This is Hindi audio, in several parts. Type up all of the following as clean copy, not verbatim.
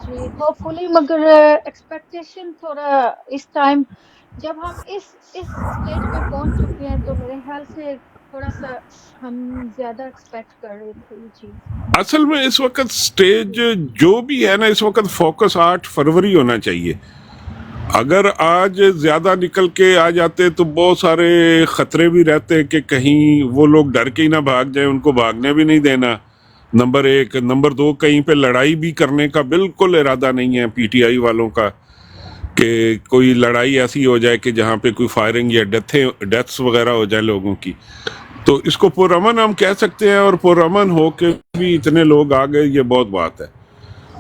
जी, होपफुली मगर एक्सपेक्टेशन थोड़ा इस टाइम जब हम इस स्टेज पे पहुंच चुके हैं तो मेरे ख्याल से थोड़ा सा हम ज्यादा एक्सपेक्ट कर रहे थे ये चीज। असल में इस वक्त स्टेज जो भी है ना, इस वक्त फोकस 8 फरवरी होना चाहिए। अगर आज ज्यादा निकल के आ जाते तो बहुत सारे खतरे भी रहते कि कहीं वो लोग डर के ही ना भाग जाए, उनको भागने भी नहीं देना। नंबर एक। नंबर दो, कहीं पे लड़ाई भी करने का बिल्कुल इरादा नहीं है पीटीआई वालों का कि कोई लड़ाई ऐसी हो जाए कि जहाँ पे कोई फायरिंग या डेथ्स वगैरह हो जाए लोगों की। तो इसको पुरअमन हम कह सकते हैं, और पुरअमन हो के भी इतने लोग आ गए, ये बहुत बात है।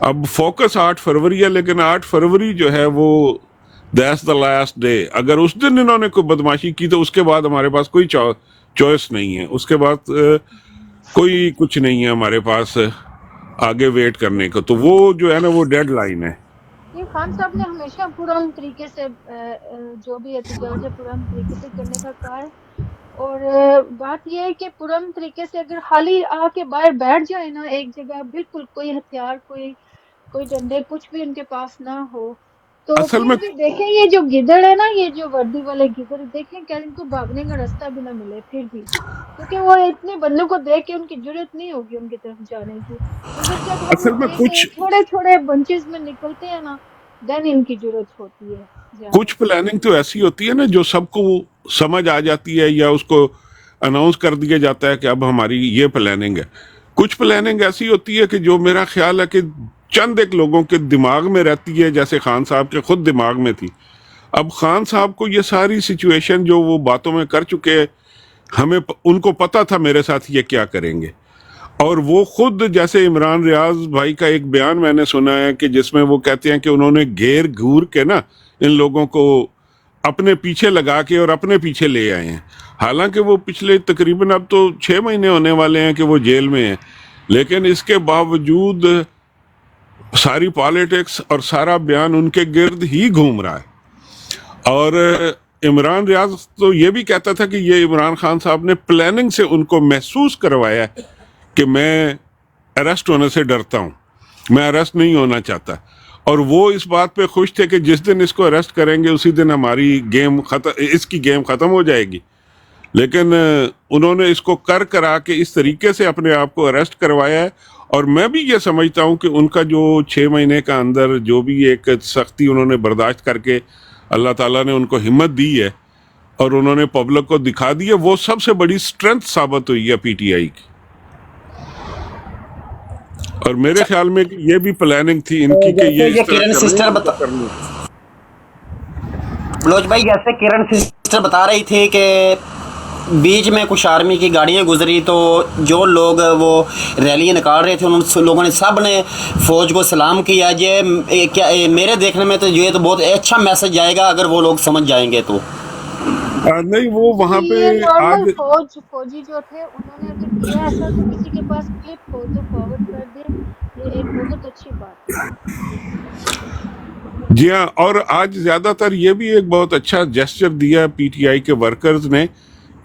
अब फोकस 8 फरवरी है, लेकिन 8 फरवरी जो है वो दैट्स द लास्ट डे। अगर उस दिन इन्होंने कोई बदमाशी की तो उसके बाद हमारे पास कोई चॉइस नहीं है। उसके बाद कोई कुछ नहीं है हमारे पास आगे वेट करने को। तो वो जो है ना, वो डेड लाइन है। ये खान साहब ने हमेशा पुरअमन तरीके से जो भी एहतजाज है पुरअमन तरीके से करने का कहा है। और बात यह है कि पुरअमन तरीके से अगर खाली आके बाहर बैठ जाए ना एक जगह, बिल्कुल कोई हथियार कोई कोई डंडे कुछ भी उनके पास ना हो, तो असल फिर में भी देखें ये जो गिदड़ है ना, ये जो वर्दी वाले गिदड़, देखें क्या इनको भागने का रास्ता भी ना मिले फिर भी, क्योंकि वो इतने बंदों को देख के उनकी जरूरत नहीं होगी उनकी तरफ जाने की, मगर जब असल हम में एक कुछ थोड़े थोड़े बंचेस में निकलते हैं ना, देन इनकी जरूरत होती है कुछ ज्यादा। प्लानिंग तो ऐसी होती है ना जो सबको समझ आ जाती है, या उसको अनाउंस कर दिया जाता है कि अब हमारी ये प्लानिंग है। कुछ प्लानिंग ऐसी होती है कि जो मेरा ख्याल है कि चंद एक लोगों के दिमाग में रहती है, जैसे खान साहब के खुद दिमाग में थी। अब खान साहब को ये सारी सिचुएशन जो वो बातों में कर चुके हैं, उनको पता था मेरे साथ ये क्या करेंगे। और वो खुद, जैसे इमरान रियाज भाई का एक बयान मैंने सुना है कि जिसमें वो कहते हैं कि उन्होंने घेर घूर के ना इन लोगों को अपने पीछे लगा के और अपने पीछे ले आए हैं। हालांकि वो पिछले तकरीबन अब तो 6 महीने होने वाले हैं कि वो जेल में हैं, लेकिन इसके बावजूद सारी पॉलिटिक्स और सारा बयान उनके गिर्द ही घूम रहा है। और इमरान रियाज तो ये भी कहता था कि ये इमरान खान साहब ने प्लानिंग से उनको महसूस करवाया है कि मैं अरेस्ट होने से डरता हूँ, मैं अरेस्ट नहीं होना चाहता। और वो इस बात पे खुश थे कि जिस दिन इसको अरेस्ट करेंगे उसी दिन हमारी इसकी गेम खत्म हो जाएगी। लेकिन उन्होंने इसको कर करा के इस तरीके से अपने आप को अरेस्ट करवाया है। और मैं भी ये समझता हूँ कि उनका जो 6 महीने का अंदर जो भी एक सख्ती उन्होंने बर्दाश्त करके अल्लाह ताला ने उनको हिम्मत दी है और उन्होंने पब्लिक को दिखा दी है, वो सबसे बड़ी स्ट्रेंथ साबित हुई है पीटीआई की। और मेरे अच्छा, ख्याल में कि ये भी प्लानिंग थी तो इनकी कि ये जैसे ये इस तरह किरण कर रहे हैं, सिस्टर इनको बता करनी थी। बलोच भाई, जैसे किरण सिस्टर बता रही थी कि बीच में कुछ आर्मी की गाड़ियां गुजरी, तो जो लोग वो रैलियां निकाल रहे थे उन लोगों ने सब ने फौज को सलाम किया। मेरे देखने में तो ये तो बहुत अच्छा मैसेज जाएगा अगर वो लोग समझ जाएंगे तो। नहीं, वो जी, वहां पे ये नॉर्मल आज फौजी जो थे उन्होंने अगर किया ऐसा तो किसी के पास क्लिप हो तो फॉरवर्ड कर दे, ये एक बहुत अच्छी बात है। जी हाँ, और आज ज्यादातर ये भी एक बहुत अच्छा जेस्चर दिया पीटीआई के वर्कर्स ने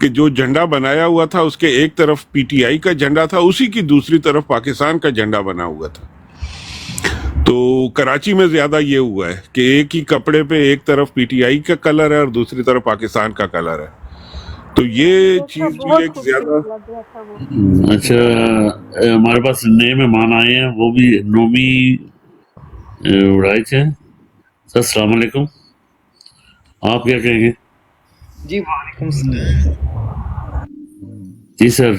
कि जो झंडा बनाया हुआ था उसके एक तरफ पीटीआई का झंडा था, उसी की दूसरी तरफ पाकिस्तान का झंडा बना हुआ था। तो कराची में ज्यादा ये हुआ है कि एक ही कपड़े पे एक तरफ पीटीआई का कलर है और दूसरी तरफ पाकिस्तान का कलर है। तो जी ये देखा, चीज भी बहुत एक खूबसूरत ज्यादा। लग रहा था वो। अच्छा, हमारे पास नए मेहमान आए हैं, वो भी नोमी उड़ाइच हैं। सर अस्सलाम वालेकुम, आप क्या कहेंगे? जी वालेकुम सलाम। जी सर।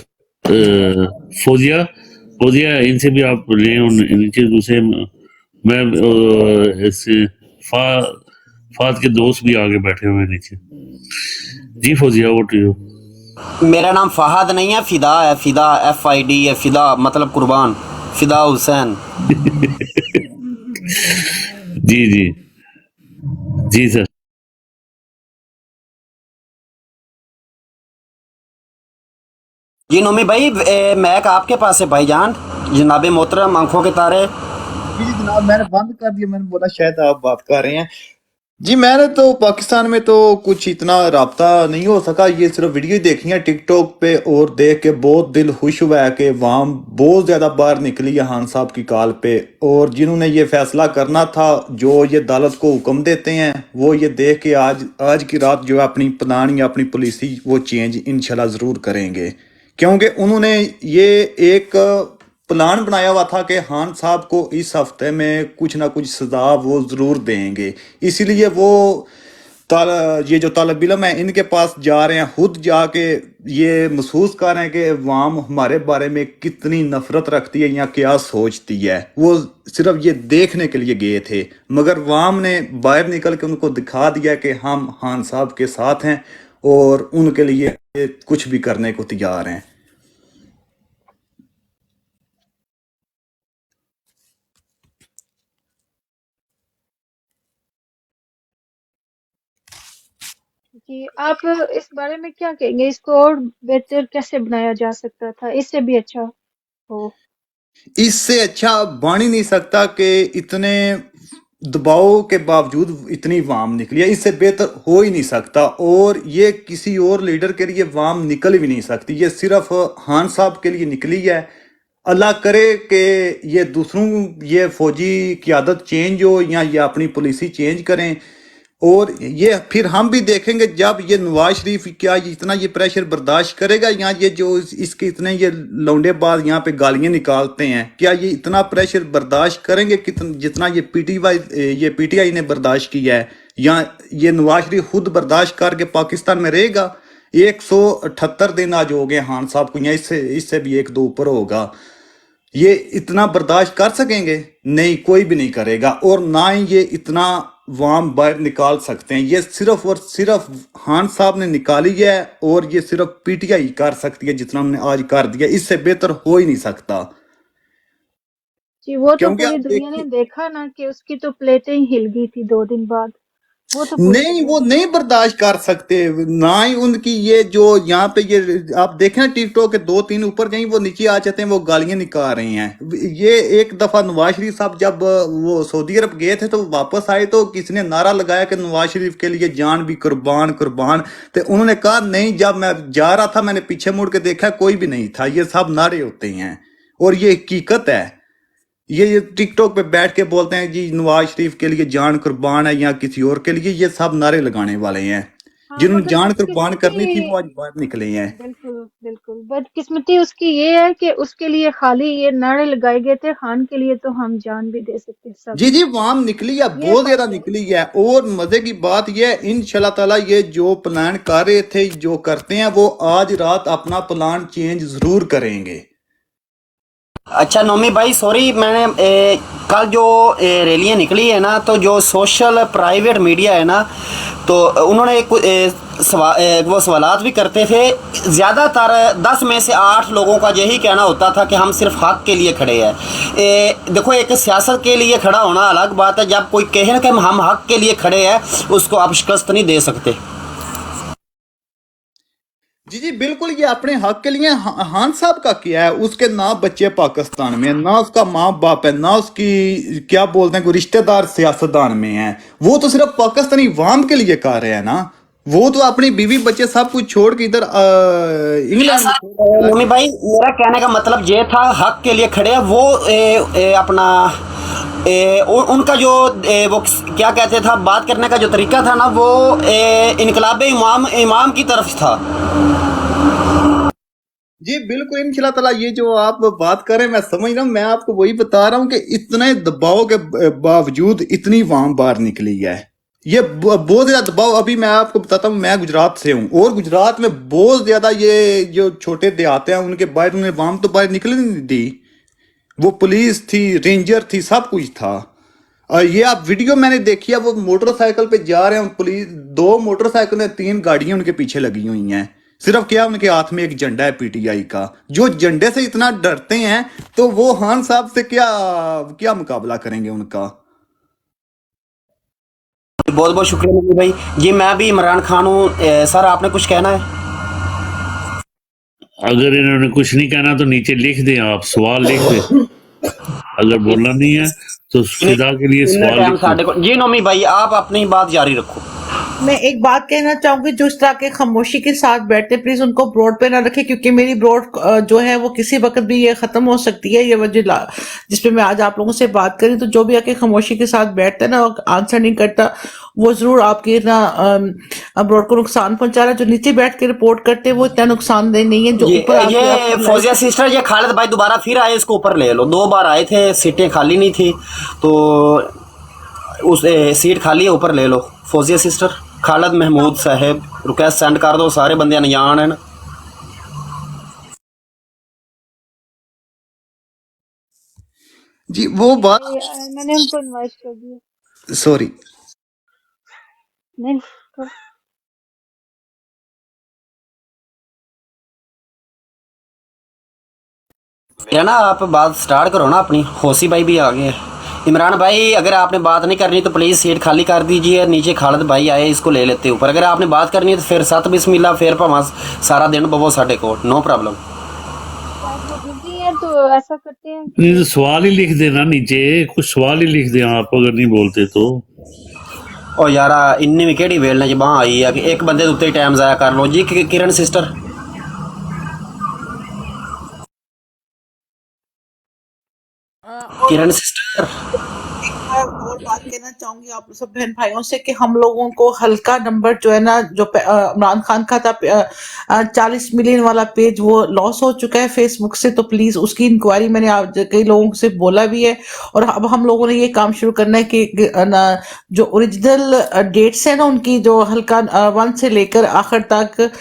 फौजिया फौजिया इनसे भी आप लें, उन नीचे दूसरे मैं ऐसे फा फाद के दोस्त भी आगे बैठे हुए हैं नीचे। जी फौजिया, वो टू यू। मेरा नाम फहद नहीं है, फिदा है। फिदा FID है, फिदा मतलब कुर्बान, फिदा हुसैन। जी जी जी सर। जी नोमी भाई, मैक आपके पास है भाईजान, जनाबे मोहतरम आंखों के तारे। जी जी जनाब, मैंने बंद कर दिया। मैंने बोला शायद आप बात कर रहे हैं। जी मैंने तो पाकिस्तान में तो कुछ इतना राब्ता नहीं हो सका, ये सिर्फ वीडियो देखी है टिकटॉक पे और देख के बहुत दिल खुश हुआ है कि वहाँ बहुत ज़्यादा बाहर निकली है खान साहब की कॉल पे। और जिन्होंने ये फैसला करना था, जो ये अदालत को हुक्म देते हैं, वो ये देख के आज आज की रात जो है अपनी प्लान या अपनी पॉलिसी वो चेंज इंशाल्लाह ज़रूर करेंगे। क्योंकि उन्होंने ये एक प्लान बनाया हुआ था कि खान साहब को इस हफ्ते में कुछ ना कुछ सजा वो ज़रूर देंगे। इसीलिए वो ये जो तालिब इल्म है इनके पास जा रहे हैं, खुद जाके ये महसूस कर रहे हैं कि अवाम हमारे बारे में कितनी नफरत रखती है या क्या सोचती है। वो सिर्फ ये देखने के लिए गए थे, मगर अवाम ने बाहर निकल के उनको दिखा दिया कि हम खान साहब के साथ हैं और उनके लिए कुछ भी करने को तैयार हैं। जी, आप इस बारे में क्या कहेंगे? इसको और बेहतर कैसे बनाया जा सकता था? इससे भी अच्छा हो? इससे अच्छा बन ही नहीं सकता कि इतने दबाव के बावजूद इतनी वाम निकली है, इससे बेहतर हो ही नहीं सकता। और ये किसी और लीडर के लिए वाम निकल भी नहीं सकती, ये सिर्फ खान साहब के लिए निकली है। अल्लाह करे कि ये दूसरों ये फौजी क़यादत चेंज हो या ये अपनी पॉलिसी चेंज करें। और ये फिर हम भी देखेंगे जब ये नवाज शरीफ क्या ये इतना ये प्रेशर बर्दाश्त करेगा, या ये जो इसके इतने ये लौंडेबाज यहाँ पे गालियां निकालते हैं, क्या ये इतना प्रेशर बर्दाश्त करेंगे कितना जितना ये पीटीआई ने बर्दाश्त किया है, या ये नवाज शरीफ खुद बर्दाश्त करके पाकिस्तान में रहेगा। 178 दिन आज हो गए खान साहब को, या इससे इससे भी एक दो ऊपर होगा। ये इतना बर्दाश्त कर सकेंगे? नहीं, कोई भी नहीं करेगा। और ना ही ये इतना वाम बाहर निकाल सकते हैं, ये सिर्फ और सिर्फ खान साहब ने निकाली है और ये सिर्फ पीटीआई कर सकती है जितना हमने आज कर दिया, इससे बेहतर हो ही नहीं सकता। जी, वो तो क्योंकि आप पूरी दुनिया ने देखिए, देखा ना कि उसकी तो प्लेटें ही हिल गई थी 2 दिन बाद। वो तो पूरी नहीं दुनिया वो ने नहीं देखा। बर्दाश्त कर सकते, ना ही उनकी ये जो यहाँ पे ये आप देखें ना टिकटॉक के 2-3 ऊपर कहीं वो नीचे आ जाते हैं, वो गालियां निकाल रहे हैं। ये एक दफा नवाज शरीफ साहब जब वो सऊदी अरब गए थे तो वापस आए तो किसी ने नारा लगाया कि नवाज शरीफ के लिए जान भी कुर्बान कुर्बान। तो उन्होंने कहा नहीं, जब मैं जा रहा था मैंने पीछे मुड़ के देखा कोई भी नहीं था। ये सब नारे होते हैं और ये हकीकत है। ये टिकटॉक पे बैठ के बोलते हैं जी नवाज शरीफ के लिए जान कुर्बान है या किसी और के लिए, ये सब नारे लगाने वाले हैं। हाँ, जिन्होंने मगर जान कुर्बान करनी थी बदकिस्मती वो आज बाहर निकले हैं। बिल्कुल, बिल्कुल। बदकिस्मती उसकी ये है कि उसके लिए खाली ये नारे लगाए गए थे, खान के लिए तो हम जान भी दे सकते सब। जी जी, वाम निकली है, ये बहुत ज्यादा फ़र्क है। निकली है। और मजे की बात यह है इंशाल्लाह ताला ये जो प्लान कर रहे थे जो करते हैं वो आज रात अपना प्लान चेंज जरूर करेंगे। अच्छा नोमी भाई सॉरी, मैंने कल जो रैलियाँ निकली है ना, तो जो सोशल प्राइवेट मीडिया है ना, तो उन्होंने वो सवालात भी करते थे। ज़्यादातर 10 में से 8 लोगों का यही कहना होता था कि हम सिर्फ हक के लिए खड़े हैं। देखो, एक सियासत के लिए खड़ा होना अलग बात है, जब कोई कहे ना कि हम हक के लिए खड़े हैं, उसको आप शिकस्त नहीं दे सकते। जी जी बिल्कुल, ये अपने हक के लिए खान साहब का किया है। उसके ना बच्चे पाकिस्तान में, ना उसका माँ बाप है, ना उसकी क्या बोलते हैं कोई रिश्तेदार सियासतदान में है। वो तो सिर्फ पाकिस्तानी वाम के लिए कर रहे हैं ना। वो तो अपनी बीवी बच्चे सब कुछ छोड़ के इधर इंग्लैंड में। नोमी भाई, मेरा कहने का मतलब ये था, हक के लिए खड़े हैं वो अपना उनका जो वो क्या कहते था, बात करने का जो तरीका था ना, वो इनकलाब इमाम की तरफ था। जी बिल्कुल, इंशाल्लाह ताला ये जो आप बात कर रहे हैं मैं समझ रहा हूँ। मैं आपको वही बता रहा हूँ कि इतने दबाव के बावजूद इतनी वाम बाहर निकली है। ये बहुत ज्यादा दबाव। अभी मैं आपको बताता हूँ, मैं गुजरात से हूँ और गुजरात में बहुत ज्यादा ये जो छोटे देहात हैं उनके बाहर उन्हें वाम तो बाहर निकलने नहीं दी। वो पुलिस थी, रेंजर थी, सब कुछ था। और ये आप वीडियो मैंने देखी है, वो मोटरसाइकिल पे जा रहे हैं, पुलिस 2 मोटरसाइकिल में 3 गाड़ियां उनके पीछे लगी हुई हैं। सिर्फ क्या उनके हाथ में एक झंडा है पीटीआई का। जो झंडे से इतना डरते हैं तो वो खान साहब से क्या क्या मुकाबला करेंगे उनका। बहुत बहुत शुक्रिया नबी भाई जी। मैं भी इमरान खान हूँ। सर आपने कुछ कहना है? अगर इन्होंने कुछ नहीं कहना तो नीचे लिख दें, आप सवाल लिख दें। अगर बोलना नहीं है तो फिदा के लिए इतना सवाल टाइम लिखो। साढ़े को जी नोमी भाई आप अपनी बात जारी रखो। मैं एक बात कहना चाहूंगी, जो इस तरह के खामोशी के साथ बैठते प्लीज उनको ब्रॉड पे ना रखें, क्योंकि मेरी ब्रॉड जो है वो किसी वक्त भी ये खत्म हो सकती है। ये वजह जिसपे मैं आज आप लोगों से बात करी, तो जो भी आके खामोशी के साथ बैठता है ना और आंसर नहीं करता, वो जरूर आपके ना ब्रॉड को नुकसान पहुंचा रहा है। जो नीचे बैठ के रिपोर्ट करते हैं वो इतना नुकसानदेह नहीं है, जो ऊपर आके ये आपको फौजिया सिस्टर, ये खालिद भाई दोबारा फिर आए, इसको ऊपर ले लो। 2 बार आए थे, सीटें खाली नहीं थी, तो उस सीट खाली है, ऊपर ले लो। फौजिया सिस्टर, खालिद महमूद साहब रिक्वेस्ट सेंड कर दो, सारे बंदे अनजान हैं। जी वो बात, मैंने उनको इनवाइट कर दिया। सॉरी नहीं तो क्या ना, आप बात स्टार्ट करो ना अपनी। होसी भाई भी आ गए हैं। इमरान भाई अगर आपने बात नहीं करनी तो प्लीज़ सीट खाली कर दीजिए। नीचे खालिद भाई आए, इसको ले लेते ऊपर। अगर आपने बात करनी है तो फिर 7 बिस्मिल्लाह, फिर भाव सारा दिन बवो साढ़े को, नो प्रॉब्लम। शायद वो बिजी है, तो ऐसा करते हैं नहीं तो सवाल ही लिख देना नीचे, कुछ सवाल ही लिख दें आप अगर नहीं बोलते तो। ओ यारा इन्नी भी केड़ी वेल ने जबां आई है कि एक बंदे के उत्ते टाइम ज़ाया कर लो जी। किरण सिस्टर, किरण सिस्टर, और बात कहना चाहूंगी आप सब बहन भाइयों से कि हम लोगों को हल्का नंबर जो है ना, जो इमरान खान का था 40 मिलियन वाला पेज, वो लॉस हो चुका है फेसबुक से। तो प्लीज उसकी इंक्वायरी मैंने कई लोगों से बोला भी है, और अब हम लोगों ने ये काम शुरू करना है कि ना जो ओरिजिनल डेट्स है ना उनकी, जो हल्का 1 से लेकर आखिर तक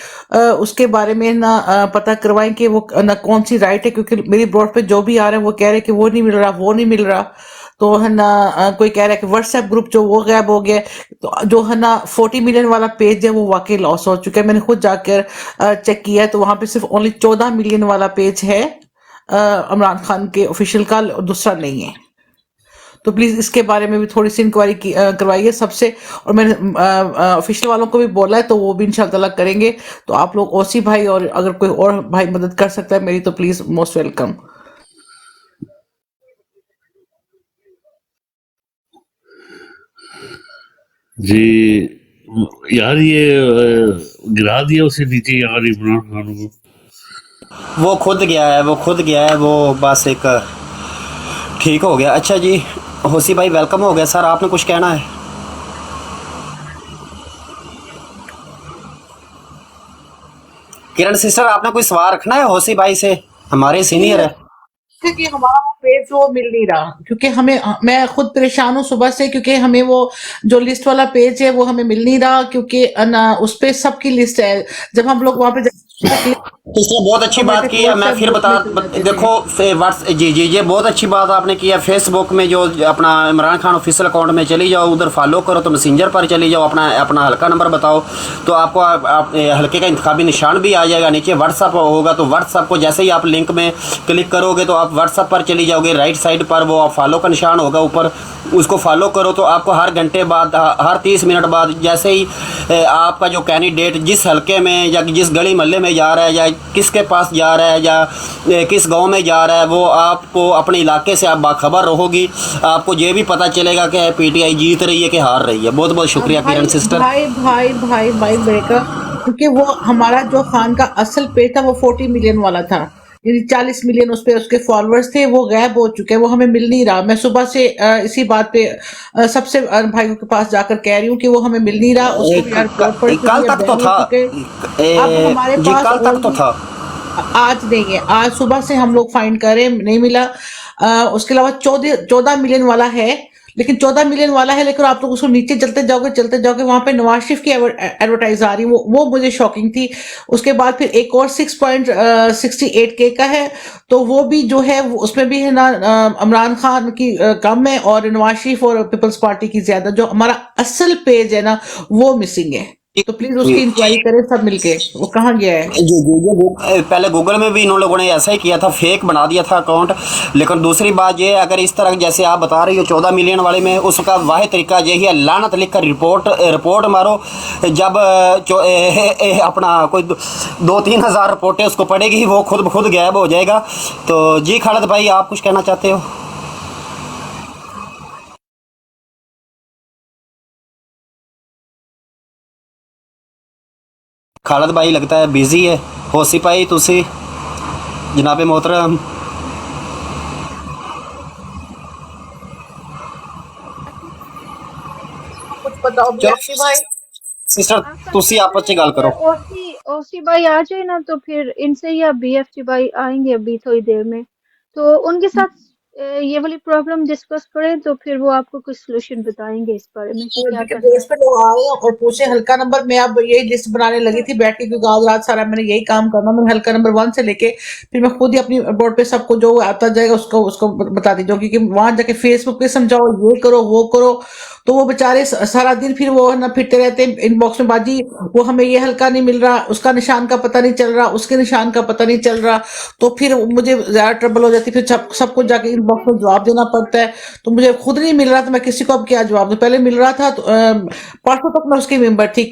उसके बारे में ना पता करवाएं कि वो ना कौन सी राइट है। क्योंकि मेरी ब्रॉड पे जो भी आ रहा है वो कह रहे हैं कि वो नहीं मिल रहा, वो नहीं मिल रहा। तो है ना कोई कह रहा है कि व्हाट्सएप ग्रुप जो वो गायब हो गया। तो जो है ना 40 मिलियन वाला पेज है वो वाकई लॉस हो चुका है। मैंने खुद जाकर चेक किया है, तो वहां पे सिर्फ ओनली 14 मिलियन वाला पेज है इमरान खान के ऑफिशियल का, दूसरा नहीं है। तो प्लीज इसके बारे में भी थोड़ी सी इंक्वायरी करवाइए सबसे। और मैंने ऑफिशियल वालों को भी बोला है, तो वो भी इंशाल्लाह करेंगे। तो आप लोग ओसी भाई और अगर कोई और भाई मदद कर सकता है मेरी, तो प्लीज मोस्ट वेलकम। जी यार ये गिरा दिया उसे नीचे यार इमरान खान को। वो खुद गया है, वो खुद गया है, वो बस एक ठीक हो गया। अच्छा जी होसी भाई वेलकम हो गया सर, आपने कुछ कहना है? किरण सिस्टर आपने कोई सवाल रखना है होसी भाई से, हमारे सीनियर है। कि हमारा पेज वो मिल नहीं रहा, क्योंकि हमें, मैं खुद परेशान हूँ सुबह से, क्योंकि हमें वो जो लिस्ट वाला पेज है वो हमें मिल नहीं रहा, क्योंकि ना उस पे सबकी लिस्ट है। जब हम लोग वहां पे इसने बहुत अच्छी बात की है, मैं फिर देखो जी जी ये बहुत अच्छी बात आपने की है। फेसबुक में जो अपना इमरान खान ऑफिशियल अकाउंट में चली जाओ, उधर फॉलो करो, तो मैसेंजर पर चली जाओ, अपना हल्का नंबर बताओ, तो आपको हल्के का इंतखाबी निशान भी आ जाएगा। नीचे व्हाट्सअप होगा, तो व्हाट्सअप को जैसे ही आप लिंक में क्लिक करोगे तो आप व्हाट्सअप पर चली जाओगे। राइट साइड पर वो फॉलो का निशान होगा ऊपर, उसको फॉलो करो, तो आपको हर घंटे बाद, हर 30 मिनट बाद, जैसे ही आपका जो कैंडिडेट जिस हल्के में या जिस गली मोहल्ले में जा रहा है, या किसके पास जा रहा है, या किस गांव में जा रहा है, वो आपको अपने इलाके से आप बाखबर रहोगी। आपको ये भी पता चलेगा कि पीटीआई जीत रही है कि हार रही है। बहुत बहुत शुक्रिया किरण सिस्टर। भाई भाई भाई भाई बेटा, क्योंकि वो हमारा जो खान का असल पेज था वो 40 मिलियन वाला था, यानी 40 मिलियन उस पे उसके फॉलोअर्स थे, वो गायब हो चुके हैं, वो हमें मिल नहीं रहा। मैं सुबह से इसी बात पे सबसे भाइयों के पास जाकर कह रही हूँ कि वो हमें मिल नहीं रहा। उसको भी यार कल तक तो था, अब हमारे जी पास कल तक तो था, आज नहीं है। आज सुबह से हम लोग फाइंड कर रहे हैं, नहीं मिला। उसके अलावा 14 मिलियन वाला है, लेकिन 14 मिलियन वाला है, लेकिन आप लोग उसको नीचे चलते जाओगे वहां पे नवाज शरीफ की एडवर्टाइज आ रही, वो मुझे शॉकिंग थी। उसके बाद फिर एक और 6.68K का है, तो वो भी जो है उसमें भी है ना इमरान खान की कम है, और नवाज शरीफ और पीपल्स पार्टी की ज्यादा। जो हमारा असल पेज है ना वो मिसिंग है, तो प्लीज उसकी इंक्वायरी करें सब मिलके, वो कहाँ गया है। जी पहले गूगल में भी इन लोगों ने ऐसा ही किया था, फेक बना दिया था अकाउंट। लेकिन दूसरी बात ये, अगर इस तरह जैसे आप बता रही हो 14 मिलियन वाले में, उसका वाहिद तरीका यही है, लानत लिख कर रिपोर्ट मारो। जब अपना कोई 2-3 हज़ार रिपोर्टें उसको पड़ेगी, वो खुद ब खुद गायब हो जाएगा। तो जी खालिद भाई आप कुछ कहना चाहते हो? खालिद भाई लगता है बिजी है। होसी भाई तुसी जनाबे मोहतरम कुछ बताओ चलो बीएफसी भाई। सिस्टर आपका तुसी कहना आपस है च गल कि करो। ओसी ओसी भाई आ जाए ना, तो फिर इनसे या बीएफटी भाई आएंगे अभी थोड़ी देर में, तो उनके साथ ये वाली प्रॉब्लम डिस्कस करें, तो फिर वो आपको कुछ सोल्यूशन बताएंगे इस बारे में कि क्या देखिए करना बेस है। पे लोग आए और पूछे हल्का नंबर। मैं अब यही लिस्ट बनाने लगी थी बैठ के, क्योंकि आज रात सारा मैंने यही काम करना। मैं हल्का नंबर 1 से लेके फिर मैं खुद ही अपनी बोर्ड पे सबको जो आता जाएगा उसको उसको बता दीजिए, क्योंकि वहां जाके फेसबुक पे समझाओ ये करो वो करो, तो वो बेचारे सारा दिन फिर वो ना फिरते रहते हैं इनबॉक्स में, बाजी वो हमें ये हल्का नहीं मिल रहा, उसका निशान का पता नहीं चल रहा, उसके निशान का पता नहीं चल रहा, तो फिर मुझे ज्यादा ट्रबल हो जाती है। फिर सबको जाके इनबॉक्स में जवाब देना पड़ता है, तो मुझे खुद नहीं मिल रहा, तो मैं किसी को अब क्या जवाब दूं। पहले मिल रहा था तो परसों तक मैं उसकी मेंबर थी,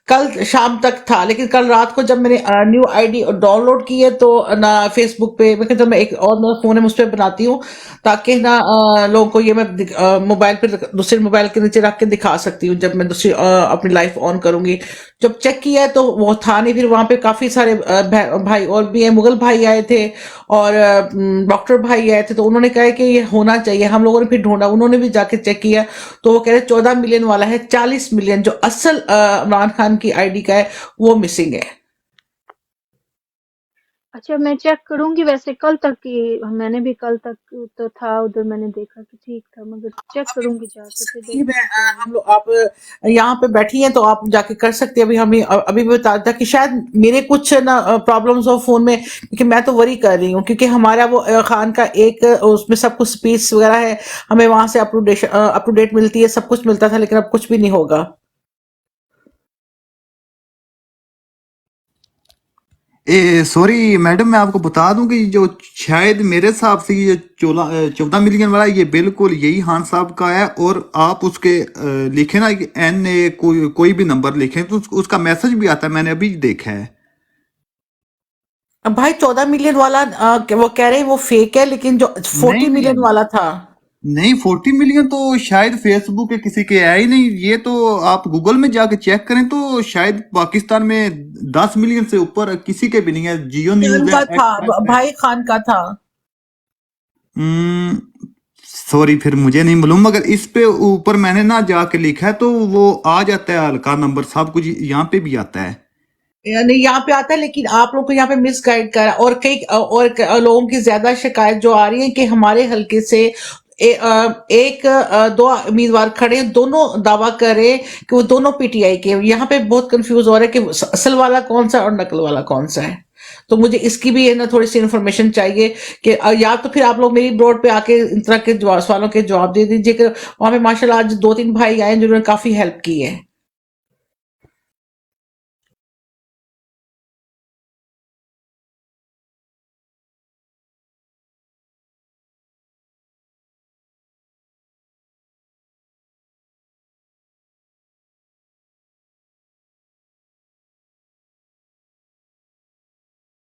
कल शाम तक था, लेकिन कल रात को जब मैंने न्यू आईडी डाउनलोड की है तो ना फेसबुक पे मैं कहता मैं एक और मेरा फोन है उस पर बनाती हूँ, ताकि ना लोगों को ये मैं मोबाइल पे दूसरे मोबाइल के नीचे रख के दिखा सकती हूँ जब मैं दूसरी अपनी लाइफ ऑन करूंगी। जब चेक किया है तो वो था नहीं। फिर वहां पे काफी सारे भाई और भी है, मुगल भाई आए थे और डॉक्टर भाई आए थे, तो उन्होंने कहा कि ये होना चाहिए। हम लोगों ने फिर ढूंढा, उन्होंने भी जाके चेक किया, तो वो कह रहे 14 मिलियन वाला है, 40 मिलियन जो असल इमरान खान की आईडी का है वो मिसिंग है। अच्छा, मैं चेक करूंगी। वैसे कल तक की मैंने भी कल तक तो था उधर, मैंने देखा कि ठीक था, मगर चेक करूंगी जाके फिर सही में देखूंगी क्या है। हम लोग आप यहाँ पे बैठी हैं तो आप जाके कर सकते हैं। अभी हमें अभी भी बता था कि शायद मेरे कुछ ना प्रॉब्लम्स हो फोन में, क्योंकि मैं तो वरी कर रही हूँ, क्योंकि हमारा वो खान का एक उसमें सब कुछ स्पीच वगैरह है, हमें वहां से अप टू डेट मिलती है, सब कुछ मिलता था, लेकिन अब कुछ भी नहीं होगा। सॉरी मैडम, मैं आपको बता दूं कि जो शायद मेरे हिसाब से ये 14 मिलियन वाला ये बिल्कुल यही खान साहब का है। और आप उसके लिखे ना NA कोई भी नंबर लिखें तो उसका मैसेज भी आता है, मैंने अभी देखा है। अब भाई 14 मिलियन वाला वो कह रहे हैं वो फेक है, लेकिन जो नहीं 40 मिलियन नहीं वाला था। नहीं, 40 मिलियन तो शायद फेसबुक के किसी के है ही नहीं। ये तो आप गूगल में जाके चेक करें तो शायद पाकिस्तान में 10 मिलियन से ऊपर किसी के भी नहीं है। जियो खान न्यूज है, का था, एक्सप्रेस है। भाई खान का था। सॉरी, फिर मुझे नहीं मालूम, मगर इस पे ऊपर मैंने ना जाके लिखा है तो वो आ जाता है हल्का नंबर, सब कुछ यहाँ पे भी आता है। यानी यहाँ पे आता है, लेकिन आप लोग को यहाँ पे मिस गाइड करा, और कई लोगों की ज्यादा शिकायत जो आ रही है कि हमारे हलके से दो उम्मीदवार खड़े हैं, दोनों दावा कर रहे हैं कि वो दोनों पीटीआई के। यहाँ पे बहुत कंफ्यूज हो रहा है कि असल वाला कौन सा है और नकल वाला कौन सा है। तो मुझे इसकी भी है ना थोड़ी सी इन्फॉर्मेशन चाहिए कि या तो फिर आप लोग मेरी बोर्ड पे आके इन तरह के सवालों के जवाब दे दीजिए कि वहां पे माशाल्लाह आज 2-3 भाई आए जिन्होंने काफी हेल्प की है।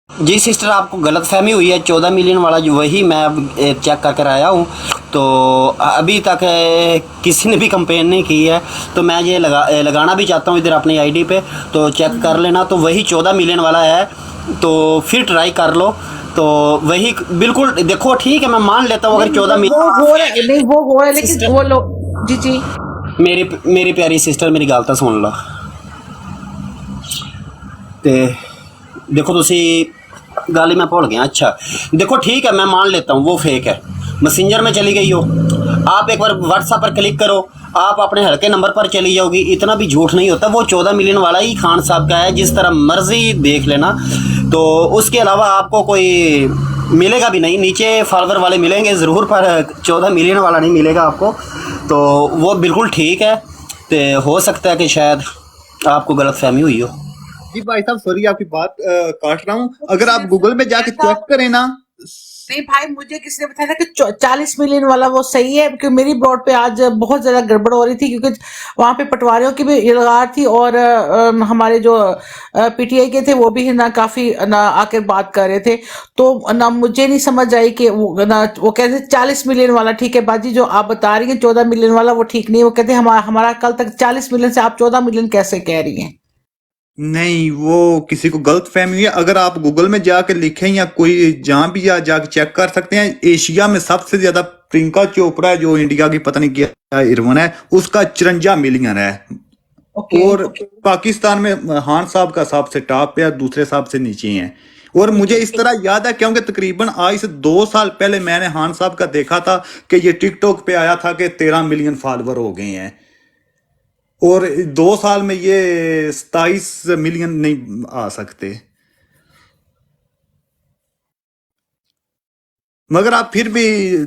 जी सिस्टर आपको गलत फहमी हुई है। 14 मिलियन वाला जो वही मैं अब चेक कर कर आया हूँ, तो अभी तक किसी ने भी कंप्लेन नहीं की है। तो मैं ये लगाना भी चाहता हूँ इधर अपनी आईडी पे, तो चेक कर लेना। तो वही 14 मिलियन वाला है, तो फिर ट्राई कर लो। तो वही बिल्कुल देखो, ठीक है मैं मान लेता हूँ अगर 14 वो मिलियन। हो रहा है, नहीं वो हो रहा है, लेकिन वो लोग जी जी मेरी प्यारी सिस्टर मेरी गल तो सुन लो। ते देखो तुसी गल ही मैं भुल गया। अच्छा देखो ठीक है मैं मान लेता हूँ वो फेक है, मैसेंजर में चली गई हो। आप एक बार व्हाट्सएप पर क्लिक करो, आप अपने हल्के नंबर पर चली जाओगी। इतना भी झूठ नहीं होता, वो 14 मिलियन वाला ही खान साहब का है, जिस तरह मर्जी देख लेना। तो उसके अलावा आपको कोई मिलेगा भी नहीं, नीचे फॉलोवर वाले मिलेंगे ज़रूर, पर 14 मिलियन वाला नहीं मिलेगा आपको। तो वो बिल्कुल ठीक है। तो हो सकता है कि शायद आपको गलत फहमी हुई हो। जी भाई साहब, सॉरी आपकी बात काट रहा हूँ। अगर आप गूगल में जाके चेक करें ना। नहीं भाई, मुझे किसी ने बताया था कि 40 मिलियन वाला वो सही है, क्योंकि मेरी बोर्ड पे आज बहुत ज्यादा गड़बड़ हो रही थी, क्योंकि वहां पे पटवारियों की भी लगार थी और हमारे जो पीटीआई के थे वो भी ना काफी ना आकर बात कर रहे थे। तो ना मुझे नहीं समझ आई कि वो कहते 40 मिलियन वाला ठीक है बाजी, जो आप बता रही है 14 मिलियन वाला वो ठीक नहीं है। वो कहते हमारा कल तक 40 मिलियन से आप 14 मिलियन कैसे कह रही हैं। नहीं, वो किसी को गलत फहमी हुई है। अगर आप गूगल में जाके लिखें या कोई जहां भी या जाके चेक कर सकते हैं, एशिया में सबसे ज्यादा प्रियंका चोपड़ा है, जो इंडिया की पता नहीं क्या इरवन है, उसका 54 मिलियन है। ओके और पाकिस्तान में हान साहब का सबसे टॉप पे है, दूसरे साहब से नीचे हैं। और मुझे इस तरह याद है क्योंकि तकरीबन आज से 2 साल पहले मैंने हान साहब का देखा था कि ये टिकटॉक पे आया था कि 13 मिलियन फॉलोवर हो गए हैं, और 2 साल में ये 27 मिलियन नहीं आ सकते। मगर आप फिर भी